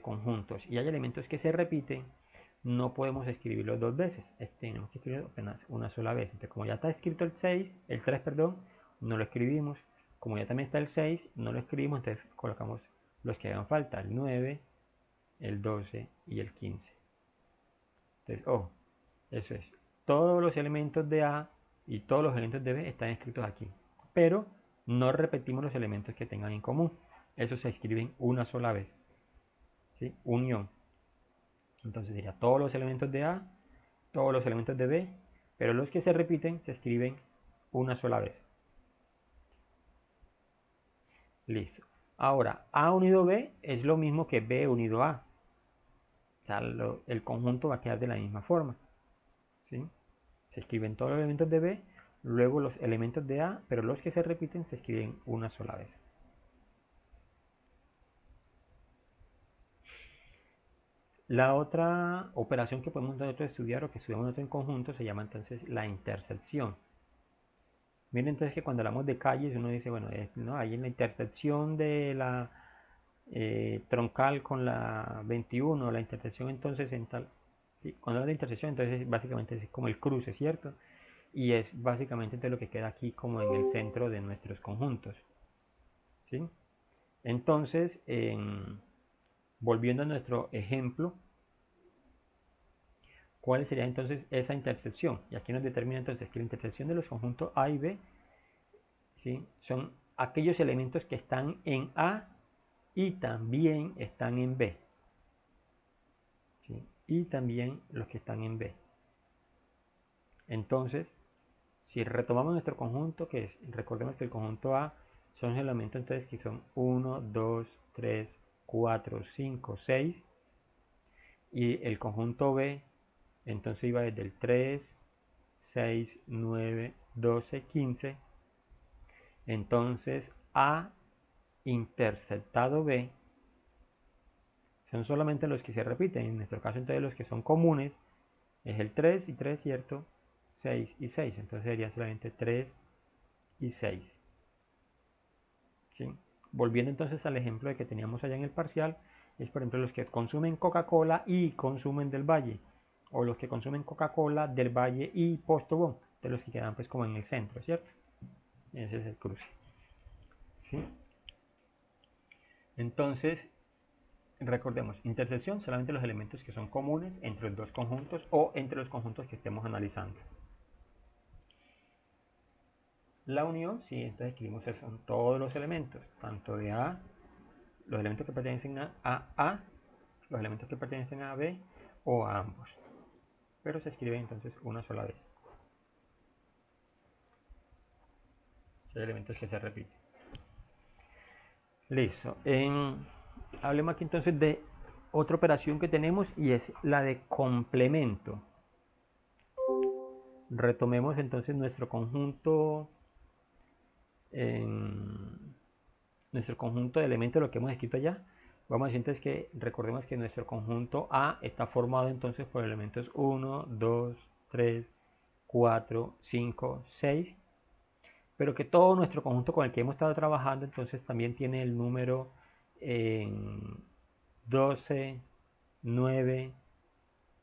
S1: conjuntos y hay elementos que se repiten, no podemos escribirlo dos veces, tenemos que escribirlo apenas una sola vez. Entonces, como ya está escrito el 6, el 3, perdón, no lo escribimos. Como ya también está el 6, no lo escribimos, entonces colocamos los que hagan falta, el 9, el 12 y el 15. Entonces, eso es. Todos los elementos de A y todos los elementos de B están escritos aquí, pero no repetimos los elementos que tengan en común. Esos se escriben una sola vez, ¿sí? Unión. Entonces sería todos los elementos de A, todos los elementos de B, pero los que se repiten se escriben una sola vez. Listo. Ahora, A unido B es lo mismo que B unido A. O sea, el conjunto va a quedar de la misma forma, ¿sí? Se escriben todos los elementos de B, luego los elementos de A, pero los que se repiten se escriben una sola vez. La otra operación que podemos nosotros estudiar o que estudiamos nosotros en conjunto se llama entonces la intersección. Miren entonces que cuando hablamos de calles uno dice, bueno, ¿no? Ahí en la intersección de la troncal con la 21, la intersección entonces en tal... ¿sí? Cuando hablamos de intersección entonces básicamente es como el cruce, ¿cierto? Y es básicamente entonces lo que queda aquí como en el centro de nuestros conjuntos, ¿sí? Entonces, volviendo a nuestro ejemplo, ¿cuál sería entonces esa intersección? Y aquí nos determina entonces que la intersección de los conjuntos A y B, ¿sí? Son aquellos elementos que están en A y también están en B, ¿sí? Y también los que están en B. Entonces, si retomamos nuestro conjunto, que es, recordemos que el conjunto A son los elementos entonces que son 1, 2, 3, 4, 5, 6, y el conjunto B entonces iba desde el 3, 6, 9, 12, 15. Entonces A interceptado B son solamente los que se repiten. En nuestro caso entonces los que son comunes es el 3 y 3, ¿cierto? 6 y 6. Entonces sería solamente 3 y 6. ¿Sí? Volviendo entonces al ejemplo de que teníamos allá en el parcial, es por ejemplo los que consumen Coca-Cola y consumen del Valle, o los que consumen Coca-Cola del Valle y Postobón, de los que quedan pues como en el centro, ¿cierto? Ese es el cruce. ¿Sí? Entonces, recordemos, intersección solamente los elementos que son comunes entre los dos conjuntos o entre los conjuntos que estemos analizando. La unión, sí, entonces escribimos eso, son todos los elementos, tanto de A, los elementos que pertenecen a los elementos que pertenecen a B o a ambos. Pero se escribe entonces una sola vez. Hay elementos que se repiten. Listo. Hablemos aquí entonces de otra operación que tenemos y es la de complemento. Retomemos entonces nuestro conjunto de elementos, lo que hemos escrito allá. Vamos a decir entonces que recordemos que nuestro conjunto A está formado entonces por elementos 1, 2, 3, 4, 5, 6, pero que todo nuestro conjunto con el que hemos estado trabajando entonces también tiene el número 12, 9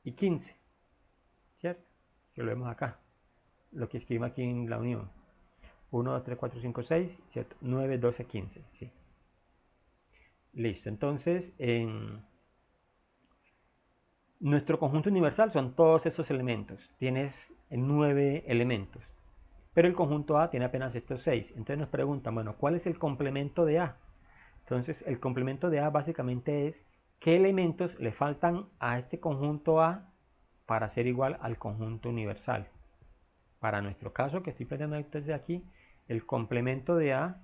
S1: y 15, ¿cierto? Que lo vemos acá, lo que escribimos aquí en la unión. 1, 2, 3, 4, 5, 6, ¿cierto? 9, 12, 15, ¿sí? Listo, entonces nuestro conjunto universal son todos esos elementos. Tienes 9 elementos. pero el conjunto A tiene apenas estos 6. Entonces nos preguntan, bueno, ¿cuál es el complemento de A? Entonces el complemento de A básicamente es qué elementos le faltan a este conjunto A para ser igual al conjunto universal. Para nuestro caso que estoy planteando desde aquí, el complemento de A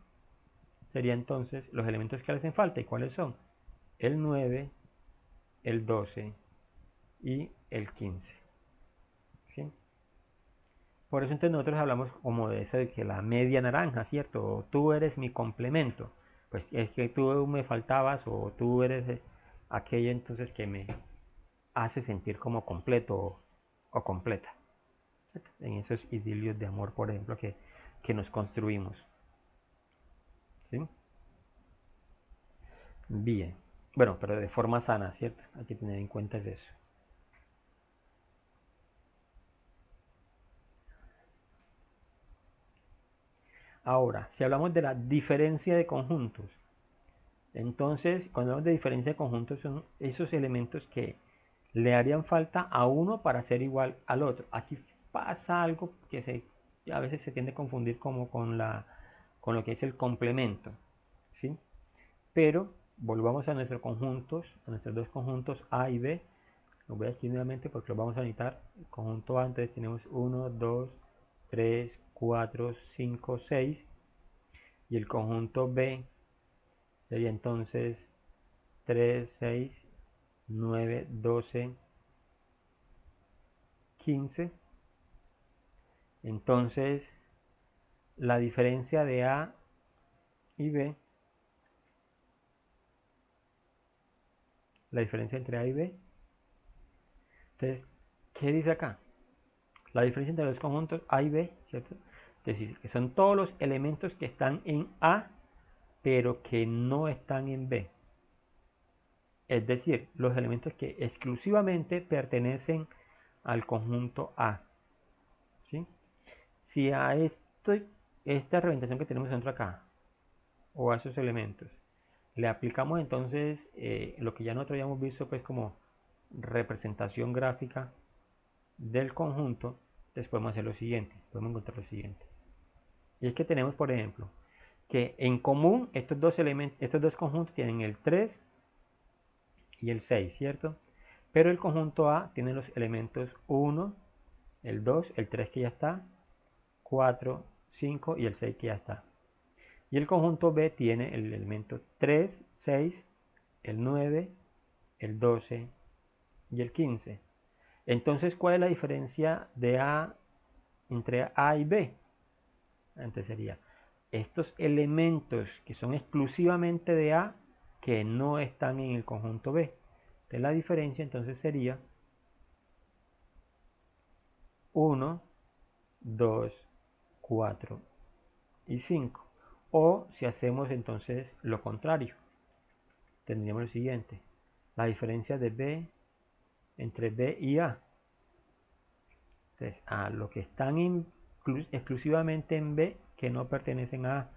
S1: sería entonces los elementos que le hacen falta. ¿Y cuáles son? El 9, el 12 y el 15. ¿Sí? Por eso entonces nosotros hablamos como de eso de que la media naranja, ¿cierto? Tú eres mi complemento. Pues es que tú me faltabas o tú eres aquella entonces que me hace sentir como completo o completa. ¿Cierto? En esos idilios de amor, por ejemplo, que nos construimos. ¿Sí? Bien. Bueno, pero de forma sana, ¿cierto? Hay que tener en cuenta eso. Ahora, si hablamos de la diferencia de conjuntos, entonces cuando hablamos de diferencia de conjuntos son esos elementos que le harían falta a uno para ser igual al otro. Aquí pasa algo que a veces se tiende a confundir como con lo que es el complemento, ¿sí? Pero volvamos a nuestros conjuntos, a nuestros dos conjuntos A y B. Los voy a escribir nuevamente porque los vamos a necesitar. El conjunto A, entonces tenemos 1, 2, 3, 4, 5, 6. Y el conjunto B sería entonces 3, 6, 9, 12, 15. Entonces, la diferencia de A y B, la diferencia entre A y B. Entonces, ¿qué dice acá? La diferencia entre los conjuntos A y B, ¿cierto? Es decir, que son todos los elementos que están en A, pero que no están en B. Es decir, los elementos que exclusivamente pertenecen al conjunto A. ¿Sí? Si a esta representación que tenemos dentro acá, o a esos elementos, le aplicamos entonces lo que ya nosotros habíamos visto pues como representación gráfica del conjunto, entonces podemos hacer lo siguiente, podemos encontrar lo siguiente. Y es que tenemos, por ejemplo, que en común estos dos conjuntos tienen el 3 y el 6, ¿cierto? Pero el conjunto A tiene los elementos 1, el 2, el 3 que ya está, 4, 5 y el 6 que ya está. Y el conjunto B tiene el elemento 3, 6, el 9, el 12 y el 15. Entonces, ¿cuál es la diferencia de A entre A y B? Entonces sería estos elementos que son exclusivamente de A que no están en el conjunto B. Entonces la diferencia entonces sería 1, 2, 4 y 5. O si hacemos entonces lo contrario, tendríamos lo siguiente. La diferencia de B entre B y A. Entonces, a los que están exclusivamente en B, que no pertenecen a A.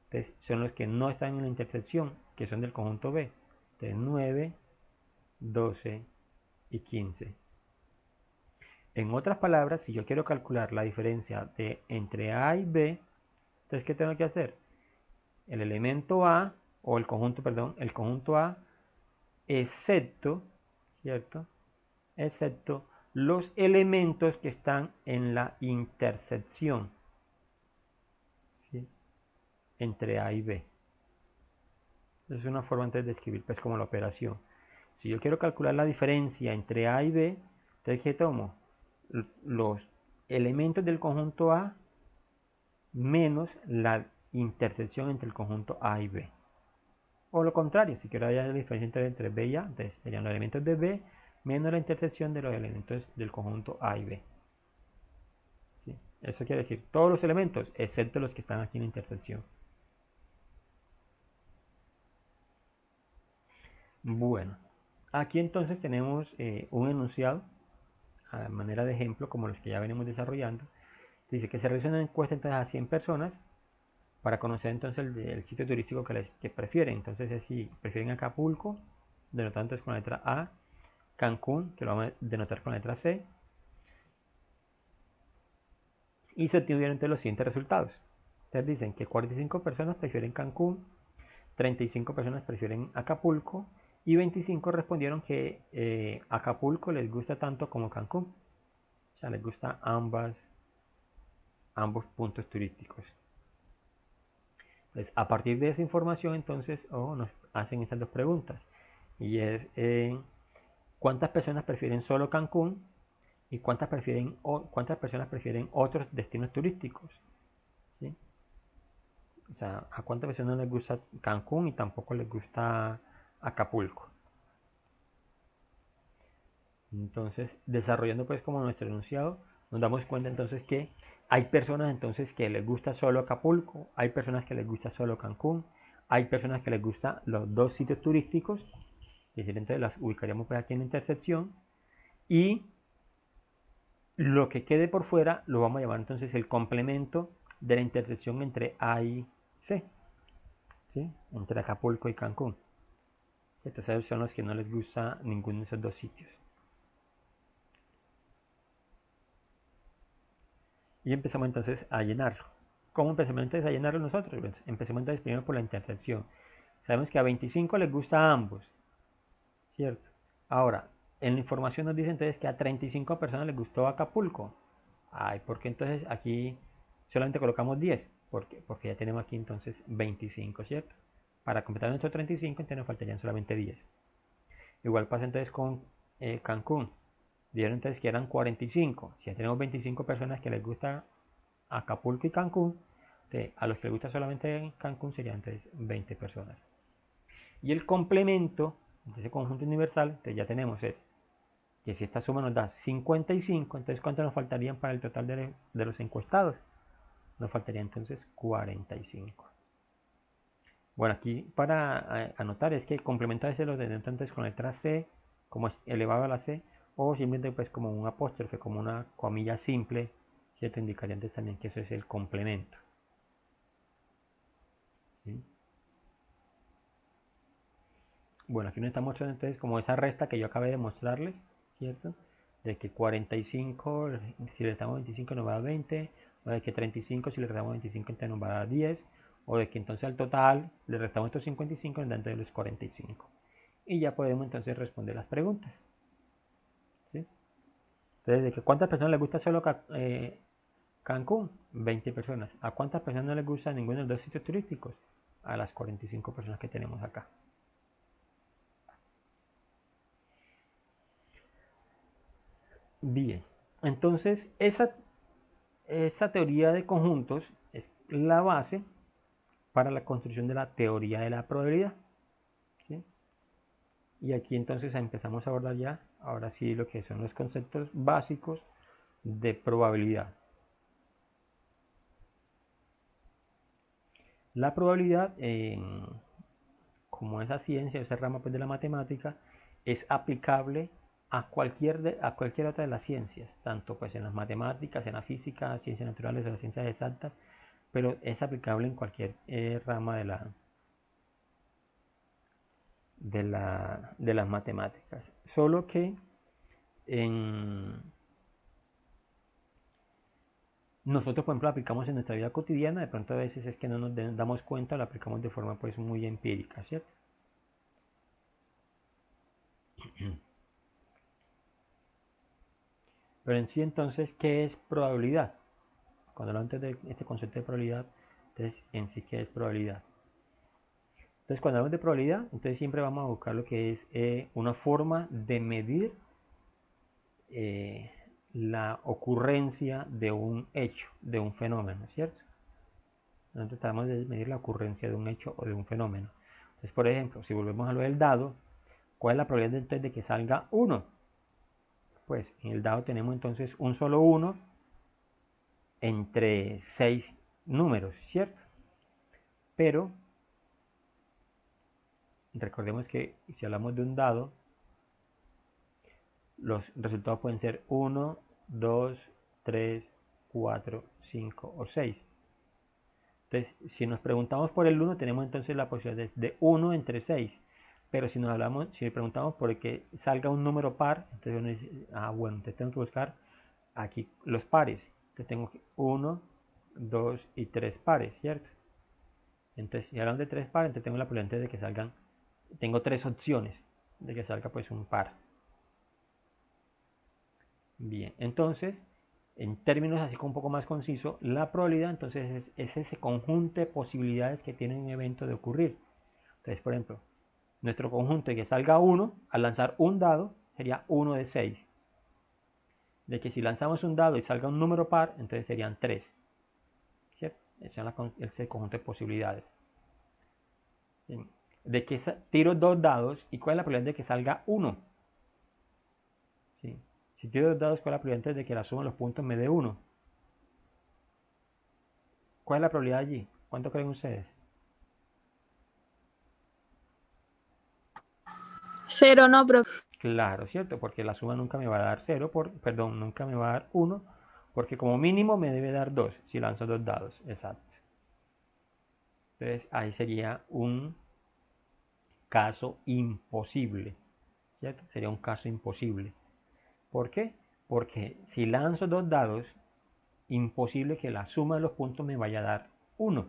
S1: Entonces, son los que no están en la intersección, que son del conjunto B. Entonces, 9, 12 y 15. En otras palabras, si yo quiero calcular la diferencia entre A y B, entonces, ¿qué tengo que hacer? El elemento A, o el conjunto, perdón, el conjunto A, excepto, ¿cierto? Excepto los elementos que están en la intersección, ¿sí? Entre A y B. Es una forma antes de escribir pues como la operación. Si yo quiero calcular la diferencia entre A y B, entonces ¿qué tomo? Los elementos del conjunto A menos la intersección entre el conjunto A y B. O lo contrario, si quiero hallar la diferencia entre B y A, entonces serían los elementos de B menos la intersección de los elementos del conjunto A y B. ¿Sí? Eso quiere decir todos los elementos, excepto los que están aquí en la intersección. Bueno, aquí entonces tenemos un enunciado a manera de ejemplo, como los que ya venimos desarrollando. Dice que se realiza una encuesta entonces a 100 personas para conocer entonces el sitio turístico que prefieren. Entonces, si prefieren Acapulco, denotado entonces con la letra A, Cancún, que lo vamos a denotar con la letra C, y se obtuvieron entonces los siguientes resultados. Entonces dicen que 45 personas prefieren Cancún, 35 personas prefieren Acapulco y 25 respondieron que Acapulco les gusta tanto como Cancún. O sea, les gusta ambos puntos turísticos. Entonces, a partir de esa información, entonces, nos hacen estas dos preguntas. Y es, ¿cuántas personas prefieren solo Cancún? ¿Y cuántas personas prefieren otros destinos turísticos? ¿Sí? O sea, ¿a cuántas personas les gusta Cancún y tampoco les gusta Acapulco? Entonces, desarrollando pues como nuestro enunciado, nos damos cuenta entonces que hay personas entonces que les gusta solo Acapulco, hay personas que les gusta solo Cancún, hay personas que les gusta los dos sitios turísticos, es decir, entonces las ubicaríamos pues aquí en la intersección, y lo que quede por fuera lo vamos a llamar entonces el complemento de la intersección entre A y C, ¿sí? Entre Acapulco y Cancún. Entonces son los que no les gusta ninguno de esos dos sitios. Y empezamos entonces a llenarlo. ¿Cómo empezamos entonces a llenarlo nosotros? Pues empecemos entonces primero por la intersección. Sabemos que a 25 les gusta a ambos, ¿cierto? Ahora, en la información nos dice entonces que a 35 personas les gustó Acapulco. Ay, ¿por qué entonces aquí solamente colocamos 10? Porque ya tenemos aquí entonces 25, ¿cierto? Para completar nuestros 35 entonces nos faltarían solamente 10. Igual pasa entonces con Cancún. Dieron entonces que eran 45. Si ya tenemos 25 personas que les gusta Acapulco y Cancún, a los que les gusta solamente Cancún serían entonces 20 personas. Y el complemento de ese conjunto universal, entonces ya tenemos es que si esta suma nos da 55, entonces ¿cuánto nos faltarían para el total de los encuestados? Nos faltaría entonces 45. Bueno, aquí para anotar es que complemento a veces los denota entonces con letra C, como es elevado a la C, o simplemente pues como un apóstrofe, como una comilla simple, ¿cierto? Indicaría antes también que eso es el complemento. ¿Sí? Bueno, aquí nos está mostrando entonces como esa resta que yo acabé de mostrarles, ¿cierto? De que 45, si le restamos 25 nos va a dar 20, o de que 35 si le restamos 25 entonces nos va a dar 10, o de que entonces al total le restamos estos 55 nos da entonces los 45. Y ya podemos entonces responder las preguntas. ¿Sí? Entonces, ¿de que cuántas personas les gusta solo Cancún? 20 personas. ¿A cuántas personas no les gusta ninguno de los dos sitios turísticos? A las 45 personas que tenemos acá. Bien, entonces esa teoría de conjuntos es la base para la construcción de la teoría de la probabilidad. ¿Sí? Y aquí entonces empezamos a abordar ya, ahora sí, lo que son los conceptos básicos de probabilidad. La probabilidad, como esa ciencia, esa rama pues, de la matemática, es aplicable a cualquier otra de las ciencias, tanto pues en las matemáticas, en la física, ciencias naturales o las ciencias exactas, pero es aplicable en cualquier rama de las matemáticas. Solo que nosotros, por ejemplo, lo aplicamos en nuestra vida cotidiana, de pronto a veces es que no nos damos cuenta, lo aplicamos de forma pues muy empírica, ¿cierto? Pero en sí entonces, ¿qué es probabilidad? Cuando hablamos antes de este concepto de probabilidad, entonces en sí, ¿qué es probabilidad? Entonces cuando hablamos de probabilidad, entonces siempre vamos a buscar lo que es una forma de medir la ocurrencia de un hecho, de un fenómeno, ¿cierto? Nosotros tratamos de medir la ocurrencia de un hecho o de un fenómeno. Entonces, por ejemplo, si volvemos a lo del dado, ¿cuál es la probabilidad entonces de que salga 1? Pues en el dado tenemos entonces un solo 1 entre 6 números, ¿cierto? Pero recordemos que si hablamos de un dado, los resultados pueden ser 1, 2, 3, 4, 5 o 6. Entonces, si nos preguntamos por el 1, tenemos entonces la posibilidad de 1 entre 6. Pero si si preguntamos por que salga un número par, entonces uno dice, bueno, entonces tengo que buscar aquí los pares. Entonces tengo 1, 2 y 3 pares, ¿cierto? Entonces, si hablamos de 3 pares, entonces tengo la probabilidad de que salgan, tengo 3 opciones de que salga pues un par. Bien, entonces, en términos así como un poco más conciso, la probabilidad entonces es ese conjunto de posibilidades que tiene un evento de ocurrir. Entonces, por ejemplo, nuestro conjunto de que salga 1, al lanzar un dado, sería 1 de 6. De que si lanzamos un dado y salga un número par, entonces serían 3. ¿Cierto? Ese es el conjunto de posibilidades. De que tiro 2 dados, ¿y cuál es la probabilidad de que salga 1? ¿Sí? Si tiro 2 dados, ¿cuál es la probabilidad de que la suma de los puntos me dé 1? ¿Cuál es la probabilidad allí? ¿Cuánto creen ustedes?
S3: 0, no, profe.
S1: Claro, ¿cierto? Porque la suma nunca me va a dar 0, perdón, nunca me va a dar 1, porque como mínimo me debe dar 2 si lanzo 2 dados, exacto. Entonces ahí sería un caso imposible, ¿cierto? Sería un caso imposible. ¿Por qué? Porque si lanzo 2 dados, imposible que la suma de los puntos me vaya a dar 1.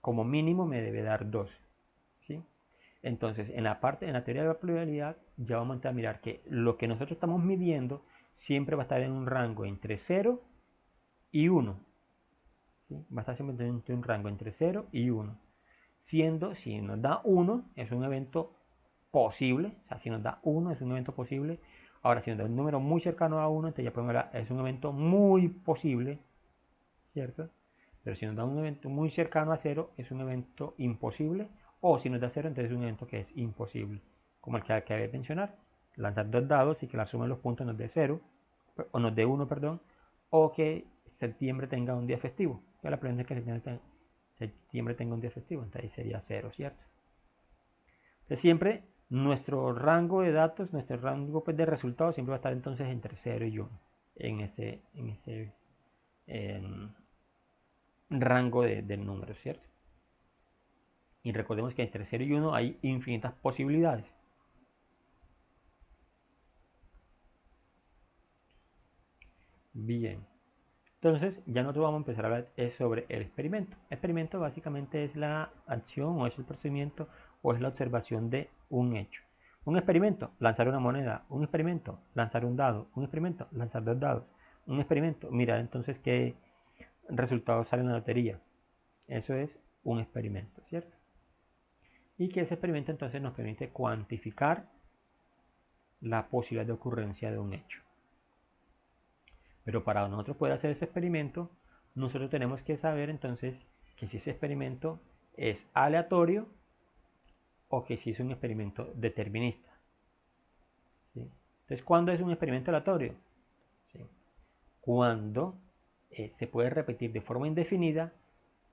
S1: Como mínimo me debe dar 2. ¿Sí? Entonces, en la teoría de la probabilidad, ya vamos a mirar que lo que nosotros estamos midiendo siempre va a estar en un rango entre 0 y 1. ¿Sí? Va a estar siempre en un rango entre 0 y 1. Siendo, si nos da 1, es un evento posible. O sea, si nos da 1, es un evento posible. Ahora, si nos da un número muy cercano a 1, entonces ya podemos ver, es un evento muy posible, ¿cierto? Pero si nos da un evento muy cercano a 0, es un evento imposible. O si nos da 0, entonces es un evento que es imposible. Como el que acabé de mencionar. Lanzar 2 dados y que la suma de los puntos nos dé 0, o nos dé 1, perdón. O que septiembre tenga un día festivo. Ya la pregunta es que septiembre tenga un día festivo, entonces ahí sería 0, ¿cierto? Entonces siempre nuestro rango de datos, nuestro rango pues, de resultados siempre va a estar entonces entre 0 y 1 en ese rango del número, ¿cierto? Y recordemos que entre 0 y 1 hay infinitas posibilidades. Bien, entonces ya nosotros vamos a empezar a hablar sobre el experimento. El experimento básicamente es la acción o es el procedimiento o es la observación de un hecho. Un experimento, lanzar una moneda. Un experimento, lanzar un dado. Un experimento, lanzar 2 dados. Un experimento, mirar entonces qué resultados salen en la lotería. Eso es un experimento, ¿cierto? Y que ese experimento entonces nos permite cuantificar la posibilidad de ocurrencia de un hecho. Pero para nosotros poder hacer ese experimento, nosotros tenemos que saber entonces que si ese experimento es aleatorio o que si es un experimento determinista. ¿Sí? Entonces, ¿cuándo es un experimento aleatorio? ¿Sí? Cuando se puede repetir de forma indefinida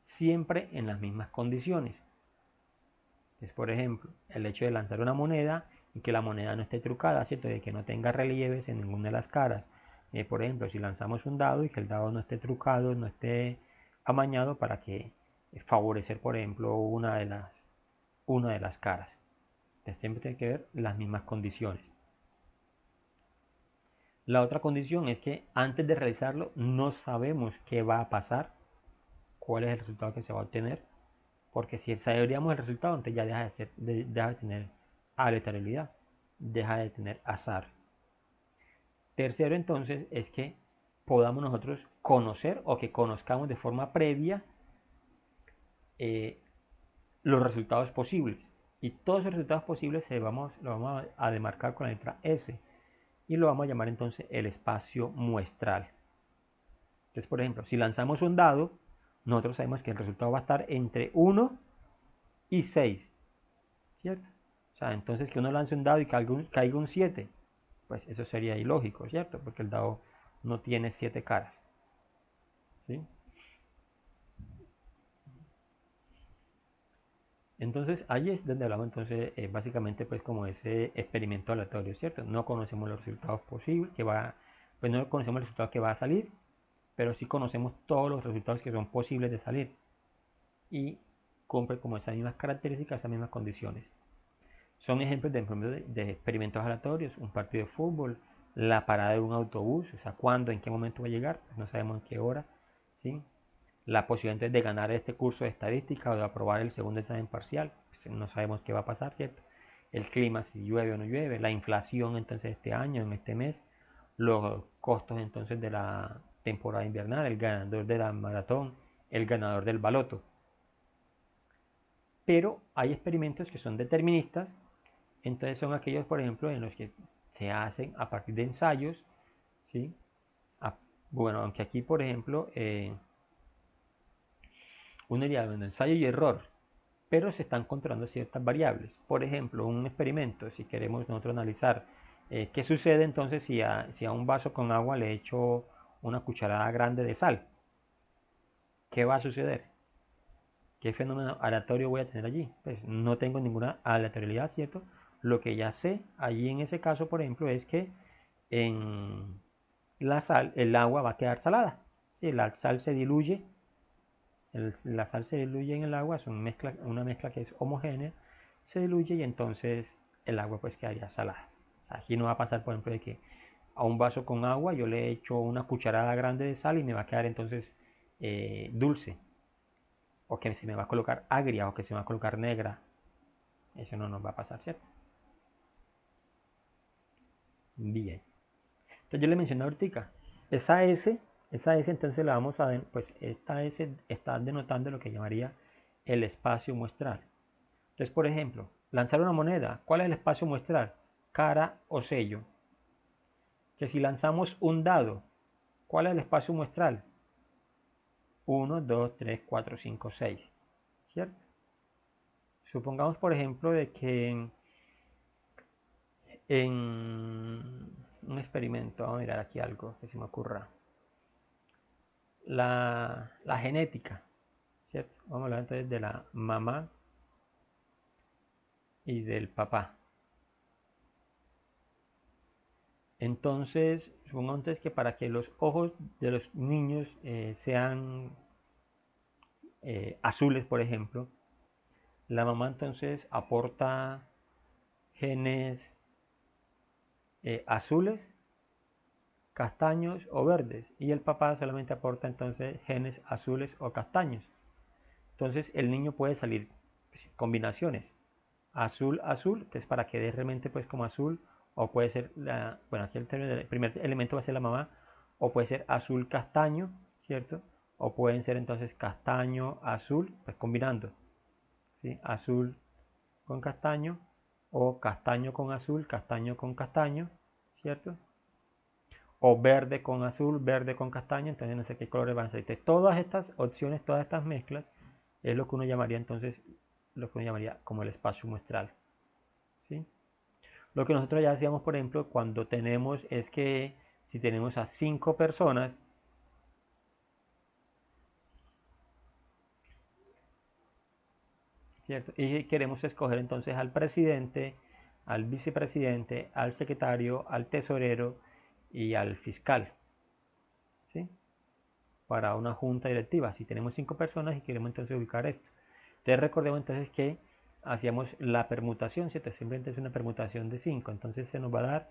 S1: siempre en las mismas condiciones. Entonces, por ejemplo, el hecho de lanzar una moneda y que la moneda no esté trucada, ¿cierto? De que no tenga relieves en ninguna de las caras. Por ejemplo, si lanzamos un dado y que el dado no esté trucado, no esté amañado para que favorecer, por ejemplo, una de las caras. Entonces siempre tiene que ver las mismas condiciones. La otra condición es que antes de realizarlo no sabemos qué va a pasar, cuál es el resultado que se va a obtener, porque si sabríamos el resultado, entonces ya deja de tener aleatoriedad, deja de tener azar. Tercero, entonces, es que podamos nosotros conocer o que conozcamos de forma previa los resultados posibles. Y todos esos resultados posibles lo vamos a demarcar con la letra S. Y lo vamos a llamar entonces el espacio muestral. Entonces, por ejemplo, si lanzamos un dado, nosotros sabemos que el resultado va a estar entre 1 y 6. ¿Cierto? O sea, entonces que uno lance un dado y caiga un 7, pues eso sería ilógico, ¿cierto? Porque el dado no tiene 7 caras. ¿Sí? Entonces ahí es donde hablamos entonces básicamente pues como ese experimento aleatorio, ¿cierto? No conocemos los resultados posibles pues no conocemos el resultado que va a salir, pero sí conocemos todos los resultados que son posibles de salir y cumple como esas mismas características, esas mismas condiciones. Son ejemplos de experimentos aleatorios, un partido de fútbol, la parada de un autobús, o sea, cuándo, en qué momento va a llegar, pues no sabemos en qué hora, ¿sí? La posibilidad de ganar este curso de estadística o de aprobar el segundo examen parcial, pues no sabemos qué va a pasar, ¿cierto? El clima, si llueve o no llueve, la inflación entonces este año, en este mes, los costos entonces de la temporada invernal, el ganador de la maratón, el ganador del baloto. Pero hay experimentos que son deterministas, entonces son aquellos, por ejemplo, en los que se hacen a partir de ensayos, ¿sí? Bueno, aunque aquí, por ejemplo, uno diría, bueno, ensayo y error, pero se están controlando ciertas variables. Por ejemplo, un experimento, si queremos nosotros analizar qué sucede entonces si a un vaso con agua le echo una cucharada grande de sal, ¿qué va a suceder? ¿Qué fenómeno aleatorio voy a tener allí? Pues no tengo ninguna aleatoriedad, ¿cierto? Lo que ya sé allí en ese caso, por ejemplo, es que en la sal, el agua va a quedar salada. ¿Sí? La sal se diluye, la sal se diluye en el agua, es una mezcla que es homogénea, se diluye y entonces el agua pues quedaría salada. Aquí no va a pasar, por ejemplo, de que a un vaso con agua yo le echo una cucharada grande de sal y me va a quedar entonces dulce, o que se me va a colocar agria, o que se me va a colocar negra. Eso no nos va a pasar, ¿cierto? Bien. Entonces yo le mencioné ahorita, esa S entonces la vamos a, pues esta S está denotando lo que llamaría el espacio muestral. Entonces, por ejemplo, lanzar una moneda, ¿cuál es el espacio muestral? Cara o sello. Que si lanzamos un dado, ¿cuál es el espacio muestral? 1, 2, 3, 4, 5, 6. ¿Cierto? Supongamos, por ejemplo, de que en un experimento, vamos a mirar aquí algo que se me ocurra. La genética, ¿cierto? Vamos a hablar entonces de la mamá y del papá. Entonces, supongamos entonces que para que los ojos de los niños sean azules, por ejemplo, la mamá entonces aporta genes azules, castaños o verdes, y el papá solamente aporta entonces genes azules o castaños. Entonces el niño puede salir pues, combinaciones azul azul, que es para que dé realmente pues como azul, o puede ser bueno, aquí el primer elemento va a ser la mamá, o puede ser azul castaño, ¿cierto? O pueden ser entonces castaño azul, pues combinando, ¿sí? Azul con castaño, o castaño con azul, castaño con castaño, ¿cierto? O verde con azul, verde con castaño, entonces no sé qué colores van a ser. Entonces, todas estas opciones, todas estas mezclas, es lo que uno llamaría entonces, lo que uno llamaría como el espacio muestral, ¿sí? Lo que nosotros ya hacíamos, por ejemplo, cuando tenemos, es que si tenemos a 5 personas, ¿cierto? Y queremos escoger entonces al presidente, al vicepresidente, al secretario, al tesorero y al fiscal, ¿sí? Para una junta directiva. Si tenemos 5 personas y queremos entonces ubicar esto. Entonces recordemos entonces que hacíamos la permutación, ¿cierto? Simplemente es una permutación de 5, entonces se nos va a dar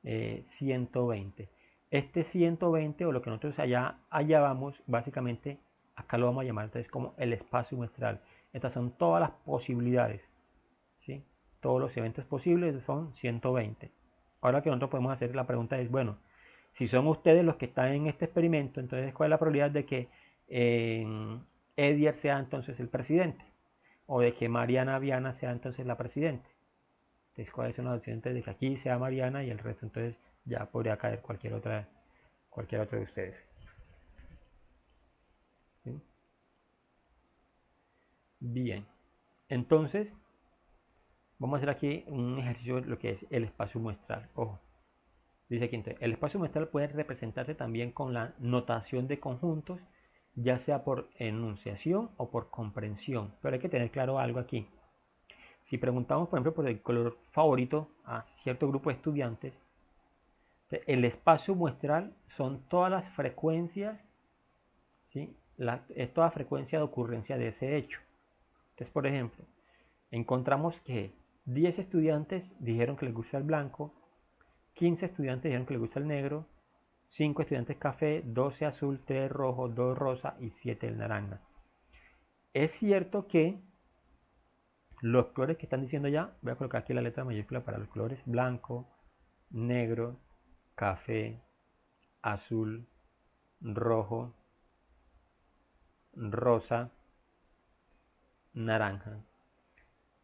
S1: 120. Este 120 o lo que nosotros allá vamos, básicamente acá lo vamos a llamar entonces como el espacio muestral. Estas son todas las posibilidades, ¿sí? Todos los eventos posibles son 120. Ahora lo que nosotros podemos hacer, la pregunta es, bueno, si son ustedes los que están en este experimento, entonces ¿cuál es la probabilidad de que Edier sea entonces el presidente? O de que Mariana Viana sea entonces la presidente. Entonces, ¿cuáles son las opciones de que aquí sea Mariana y el resto entonces ya podría caer cualquier otra de ustedes? ¿Sí? Bien, entonces vamos a hacer aquí un ejercicio de lo que es el espacio muestral. Ojo, dice aquí entonces, el espacio muestral puede representarse también con la notación de conjuntos, ya sea por enunciación o por comprensión. Pero hay que tener claro algo aquí. Si preguntamos, por ejemplo, por el color favorito a cierto grupo de estudiantes, el espacio muestral son todas las frecuencias, ¿sí? Es toda frecuencia de ocurrencia de ese hecho. Entonces, por ejemplo, encontramos que 10 estudiantes dijeron que les gusta el blanco, 15 estudiantes dijeron que les gusta el negro, 5 estudiantes café, 12 azul, 3 rojo, 2 rosa y 7 el naranja. Es cierto que los colores que están diciendo ya, voy a colocar aquí la letra mayúscula para los colores: blanco, negro, café, azul, rojo, rosa, naranja.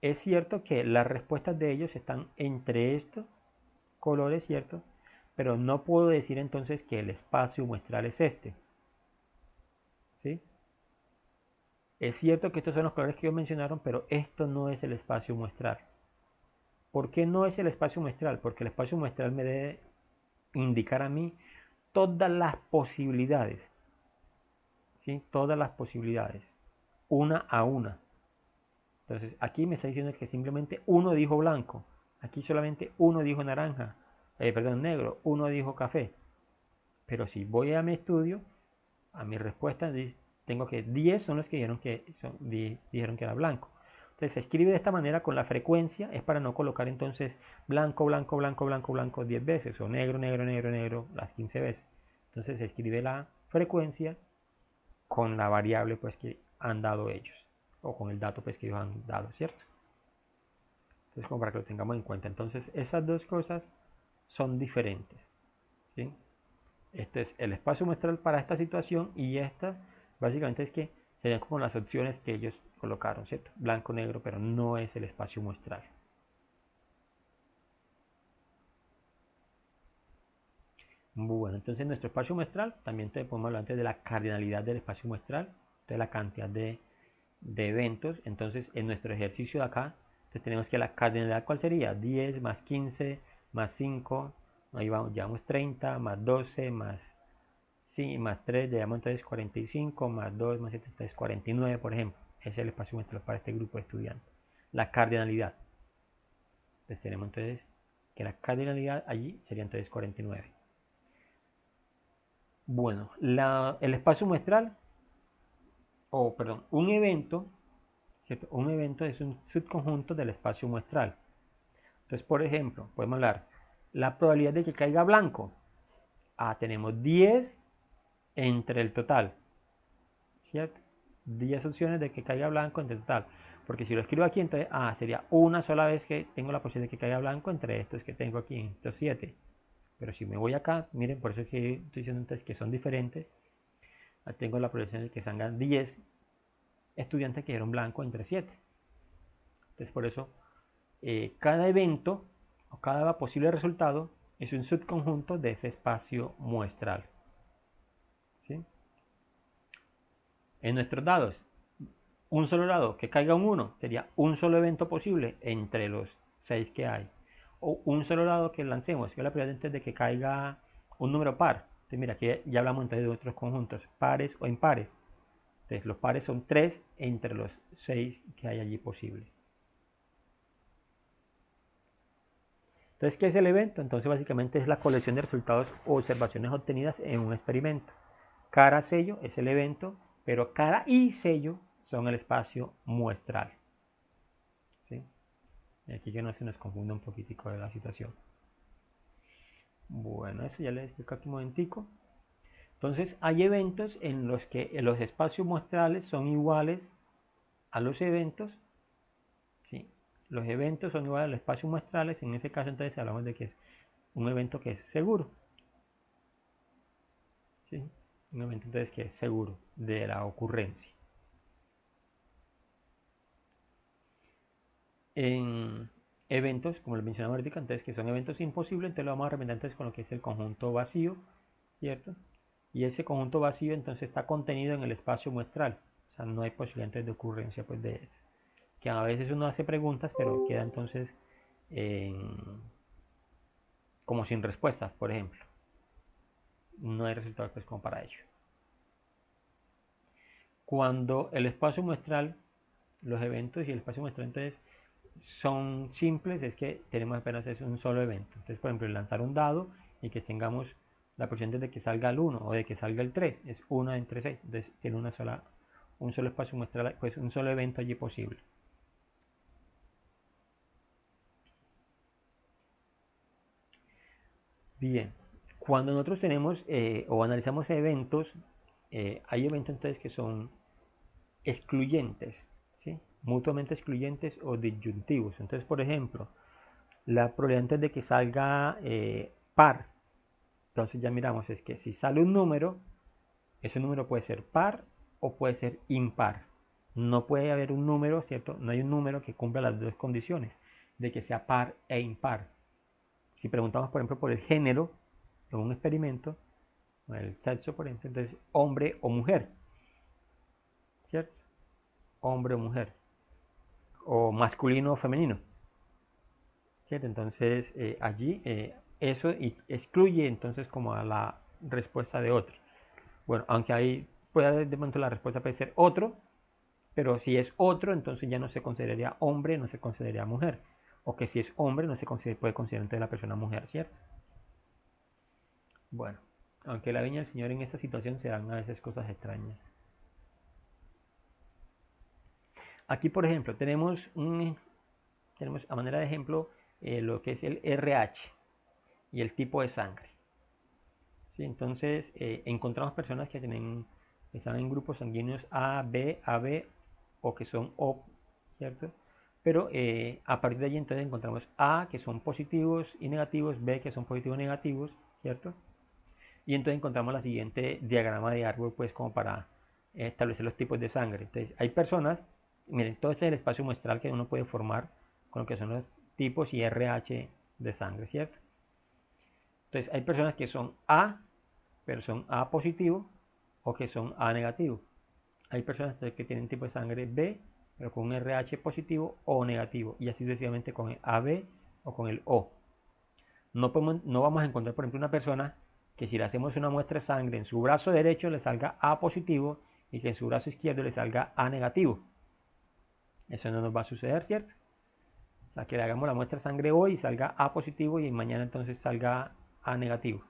S1: Es cierto que las respuestas de ellos están entre estos colores, ¿cierto? Pero no puedo decir entonces que el espacio muestral es este, ¿sí? Es cierto que estos son los colores que ellos mencionaron, pero esto no es el espacio muestral. ¿Por qué no es el espacio muestral? Porque el espacio muestral me debe indicar a mí todas las posibilidades, ¿sí? Todas las posibilidades, una a una. Entonces aquí me está diciendo que simplemente uno dijo blanco, aquí solamente uno dijo naranja, perdón, negro, uno dijo café. Pero si voy a mi estudio, a mi respuesta, tengo que 10 son los que dijeron que era blanco. Entonces se escribe de esta manera con la frecuencia, es para no colocar entonces blanco, blanco, blanco, blanco, blanco 10 veces, o negro, negro, negro, negro las 15 veces. Entonces se escribe la frecuencia con la variable pues que han dado ellos, o con el dato pues que ellos han dado, ¿cierto? Entonces como para que lo tengamos en cuenta. Entonces esas dos cosas son diferentes, ¿sí? Este es el espacio muestral para esta situación, y esta básicamente es que serían como las opciones que ellos colocaron, ¿cierto? Blanco, negro, pero no es el espacio muestral. Bueno, entonces nuestro espacio muestral, también podemos hablar antes de la cardinalidad del espacio muestral, de la cantidad de eventos. Entonces en nuestro ejercicio de acá, entonces tenemos que la cardinalidad, ¿cuál sería? 10 más 15 más 5, ahí vamos, llevamos 30, más 12, más 3, llevamos entonces 45, más 2, más 7, entonces 49, por ejemplo. Ese es el espacio muestral para este grupo de estudiantes. La cardinalidad. Entonces tenemos entonces que la cardinalidad allí sería entonces 49. Bueno, el espacio muestral, perdón, un evento, ¿cierto? Un evento es un subconjunto del espacio muestral. Entonces, por ejemplo, podemos hablar la probabilidad de que caiga blanco. Tenemos 10 entre el total, ¿cierto? 10 opciones de que caiga blanco entre el total. Porque si lo escribo aquí, entonces sería una sola vez que tengo la posibilidad de que caiga blanco entre estos que tengo aquí, estos 7. Pero si me voy acá, miren, por eso es que estoy diciendo entonces que son diferentes. Tengo la probabilidad de que salgan 10 estudiantes que dieron blanco entre 7. Entonces por eso cada evento o cada posible resultado es un subconjunto de ese espacio muestral, ¿sí? En nuestros dados, un solo dado que caiga un 1 sería un solo evento posible entre los 6 que hay. O un solo dado que lancemos, que es la probabilidad de que caiga un número par. Entonces mira, aquí ya hablamos entonces de otros conjuntos, pares o impares. Entonces los pares son 3 entre los 6 que hay allí posibles. Entonces, ¿qué es el evento? Entonces básicamente es la colección de resultados o observaciones obtenidas en un experimento. Cada sello es el evento, pero cada y sello son el espacio muestral, ¿sí? Aquí que no se nos confunda un poquitico de la situación. Bueno, eso ya les explico aquí un momentico. Entonces hay eventos en los que los espacios muestrales son iguales a los eventos, ¿sí? Los eventos son iguales a los espacios muestrales. En ese caso entonces hablamos de que es un evento que es seguro, ¿sí? Un evento entonces que es seguro de la ocurrencia. En eventos, como les mencionaba ahorita, entonces que son eventos imposibles, entonces lo vamos a representar entonces con lo que es el conjunto vacío, ¿cierto? Y ese conjunto vacío entonces está contenido en el espacio muestral, o sea, no hay posibilidades de ocurrencia pues de eso. Que a veces uno hace preguntas, pero queda entonces como sin respuestas, por ejemplo. No hay resultado pues como para ello. Cuando el espacio muestral, los eventos y el espacio muestral entonces son simples, es que tenemos apenas un solo evento. Entonces, por ejemplo, lanzar un dado y que tengamos la posibilidad de que salga el 1 o de que salga el 3, es 1 entre 6. Entonces tiene un solo espacio muestral, pues un solo evento allí posible. Bien, cuando nosotros tenemos o analizamos eventos, hay eventos entonces que son excluyentes, ¿sí? Mutuamente excluyentes o disyuntivos. Entonces, por ejemplo, la probabilidad antes de que salga par, entonces ya miramos, es que si sale un número, ese número puede ser par o puede ser impar. No puede haber un número, ¿cierto? No hay un número que cumpla las dos condiciones, de que sea par e impar. Si preguntamos, por ejemplo, por el género en un experimento, el sexo, por ejemplo, entonces hombre o mujer, ¿cierto? Hombre o mujer, o masculino o femenino, ¿cierto? Entonces allí eso excluye entonces como a la respuesta de otro. Bueno, aunque ahí puede haber de pronto la respuesta puede ser otro, pero si es otro, entonces ya no se consideraría hombre, no se consideraría mujer. O que si es hombre, no se puede considerar entonces la persona mujer, ¿cierto? Bueno, aunque la viña del Señor en esta situación se dan a veces cosas extrañas. Aquí, por ejemplo, tenemos a manera de ejemplo lo que es el RH y el tipo de sangre. ¿Sí? Entonces, encontramos personas que están en grupos sanguíneos A, B, AB o que son O, ¿cierto? Pero a partir de allí entonces encontramos A que son positivos y negativos, B que son positivos y negativos, ¿cierto? Y entonces encontramos la siguiente diagrama de árbol, pues como para establecer los tipos de sangre. Entonces hay personas, miren, todo este es el espacio muestral que uno puede formar con lo que son los tipos y RH de sangre, ¿cierto? Entonces hay personas que son A, pero son A positivo o que son A negativo. Hay personas que tienen tipo de sangre B, pero con un RH positivo o negativo, y así sucesivamente con el AB o con el O. No vamos a encontrar, por ejemplo, una persona que si le hacemos una muestra de sangre en su brazo derecho le salga A positivo y que en su brazo izquierdo le salga A negativo. Eso no nos va a suceder, ¿cierto? O sea, que le hagamos la muestra de sangre hoy y salga A positivo y mañana entonces salga A negativo.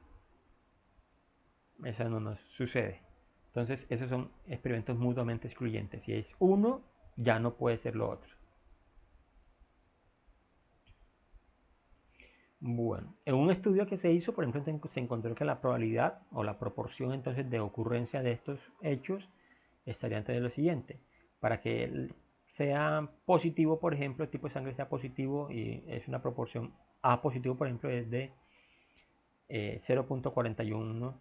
S1: Eso no nos sucede. Entonces, esos son experimentos mutuamente excluyentes. Si es uno, ya no puede ser lo otro. Bueno, en un estudio que se hizo, por ejemplo, se encontró que la probabilidad o la proporción entonces de ocurrencia de estos hechos estaría entre lo siguiente. Para que sea positivo, por ejemplo, el tipo de sangre sea positivo y es una proporción A positivo, por ejemplo, es de 0.41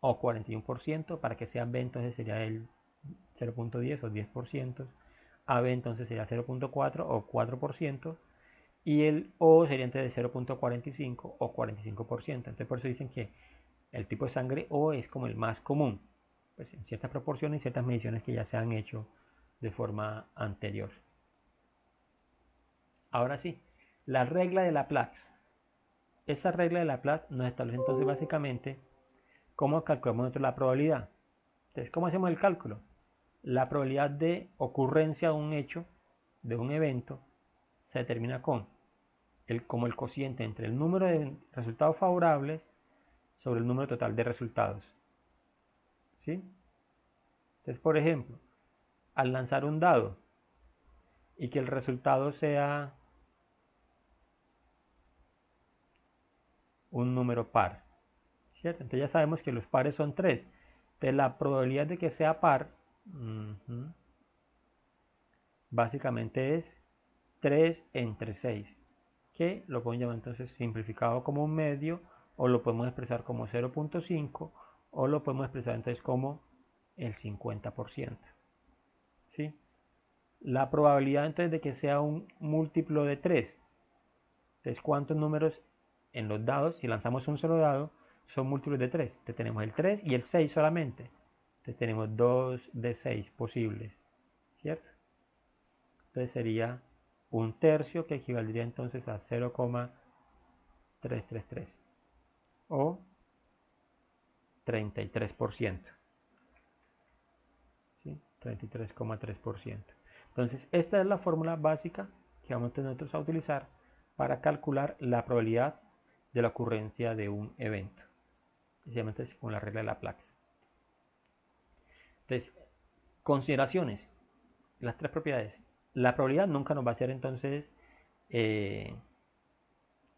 S1: o 41%. Para que sea B, entonces sería el 0.10 o 10%. AB entonces sería 0.4 o 4%. Y el O sería entre 0.45 o 45%. Entonces por eso dicen que el tipo de sangre O es como el más común, pues en ciertas proporciones y ciertas mediciones que ya se han hecho de forma anterior. Ahora sí, la regla de Laplace. Esa regla de Laplace nos establece entonces básicamente cómo calculamos nosotros la probabilidad. Entonces, ¿cómo hacemos el cálculo? La probabilidad de ocurrencia de un hecho, de un evento, se determina como el cociente entre el número de resultados favorables sobre el número total de resultados. ¿Sí? Entonces, por ejemplo, al lanzar un dado y que el resultado sea un número par, ¿cierto? Entonces ya sabemos que los pares son 3. Entonces la probabilidad de que sea par, básicamente es 3 entre 6, que lo podemos llamar entonces simplificado como un medio, o lo podemos expresar como 0.5, o lo podemos expresar entonces como el 50%. ¿Sí? La probabilidad entonces de que sea un múltiplo de 3. Entonces, ¿cuántos números en los dados, si lanzamos un solo dado, son múltiplos de 3? Entonces tenemos el 3 y el 6 solamente. Entonces tenemos 2 de 6 posibles, ¿cierto? Entonces sería un tercio, que equivaldría entonces a 0,333 o 33%. ¿Sí? 33,3%. Entonces, esta es la fórmula básica que vamos nosotros a utilizar para calcular la probabilidad de la ocurrencia de un evento. Precisamente con la regla de Laplace. Entonces, consideraciones. Las tres propiedades. La probabilidad nunca nos va a ser entonces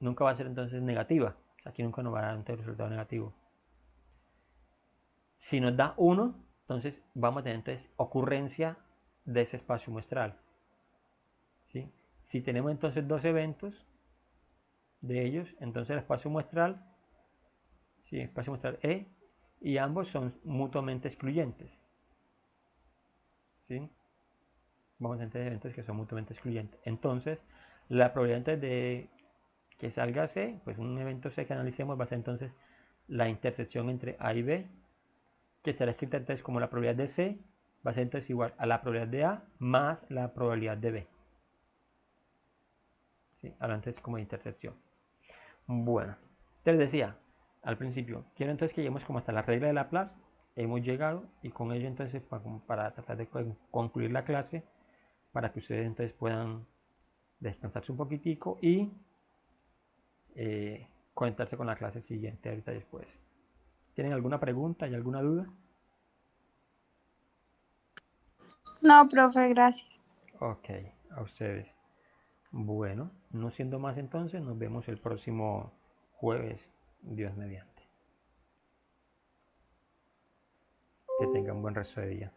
S1: nunca va a ser entonces negativa. Aquí nunca nos va a dar un resultado negativo. Si nos da 1, entonces vamos a tener entonces ocurrencia de ese espacio muestral. ¿Sí? Si tenemos entonces 2 eventos de ellos, entonces el espacio muestral, ¿sí? Espacio muestral E, y ambos son mutuamente excluyentes. ¿Sí? Vamos a tener eventos que son mutuamente excluyentes. Entonces, la probabilidad de que salga C, pues un evento C que analicemos va a ser entonces la intersección entre A y B, que será escrita entonces como la probabilidad de C, va a ser entonces igual a la probabilidad de A más la probabilidad de B. ¿Sí? Ahora entonces como de intersección. Bueno, te decía al principio, quiero entonces que lleguemos como hasta la regla de Laplace, hemos llegado, y con ello entonces para tratar de concluir la clase, para que ustedes entonces puedan descansarse un poquitico y conectarse con la clase siguiente ahorita después. ¿Tienen alguna pregunta y alguna duda?
S3: No, profe, gracias.
S1: Ok, a ustedes. Bueno, no siendo más entonces, nos vemos el próximo jueves, Dios mediante. Que tengan buen resto de día.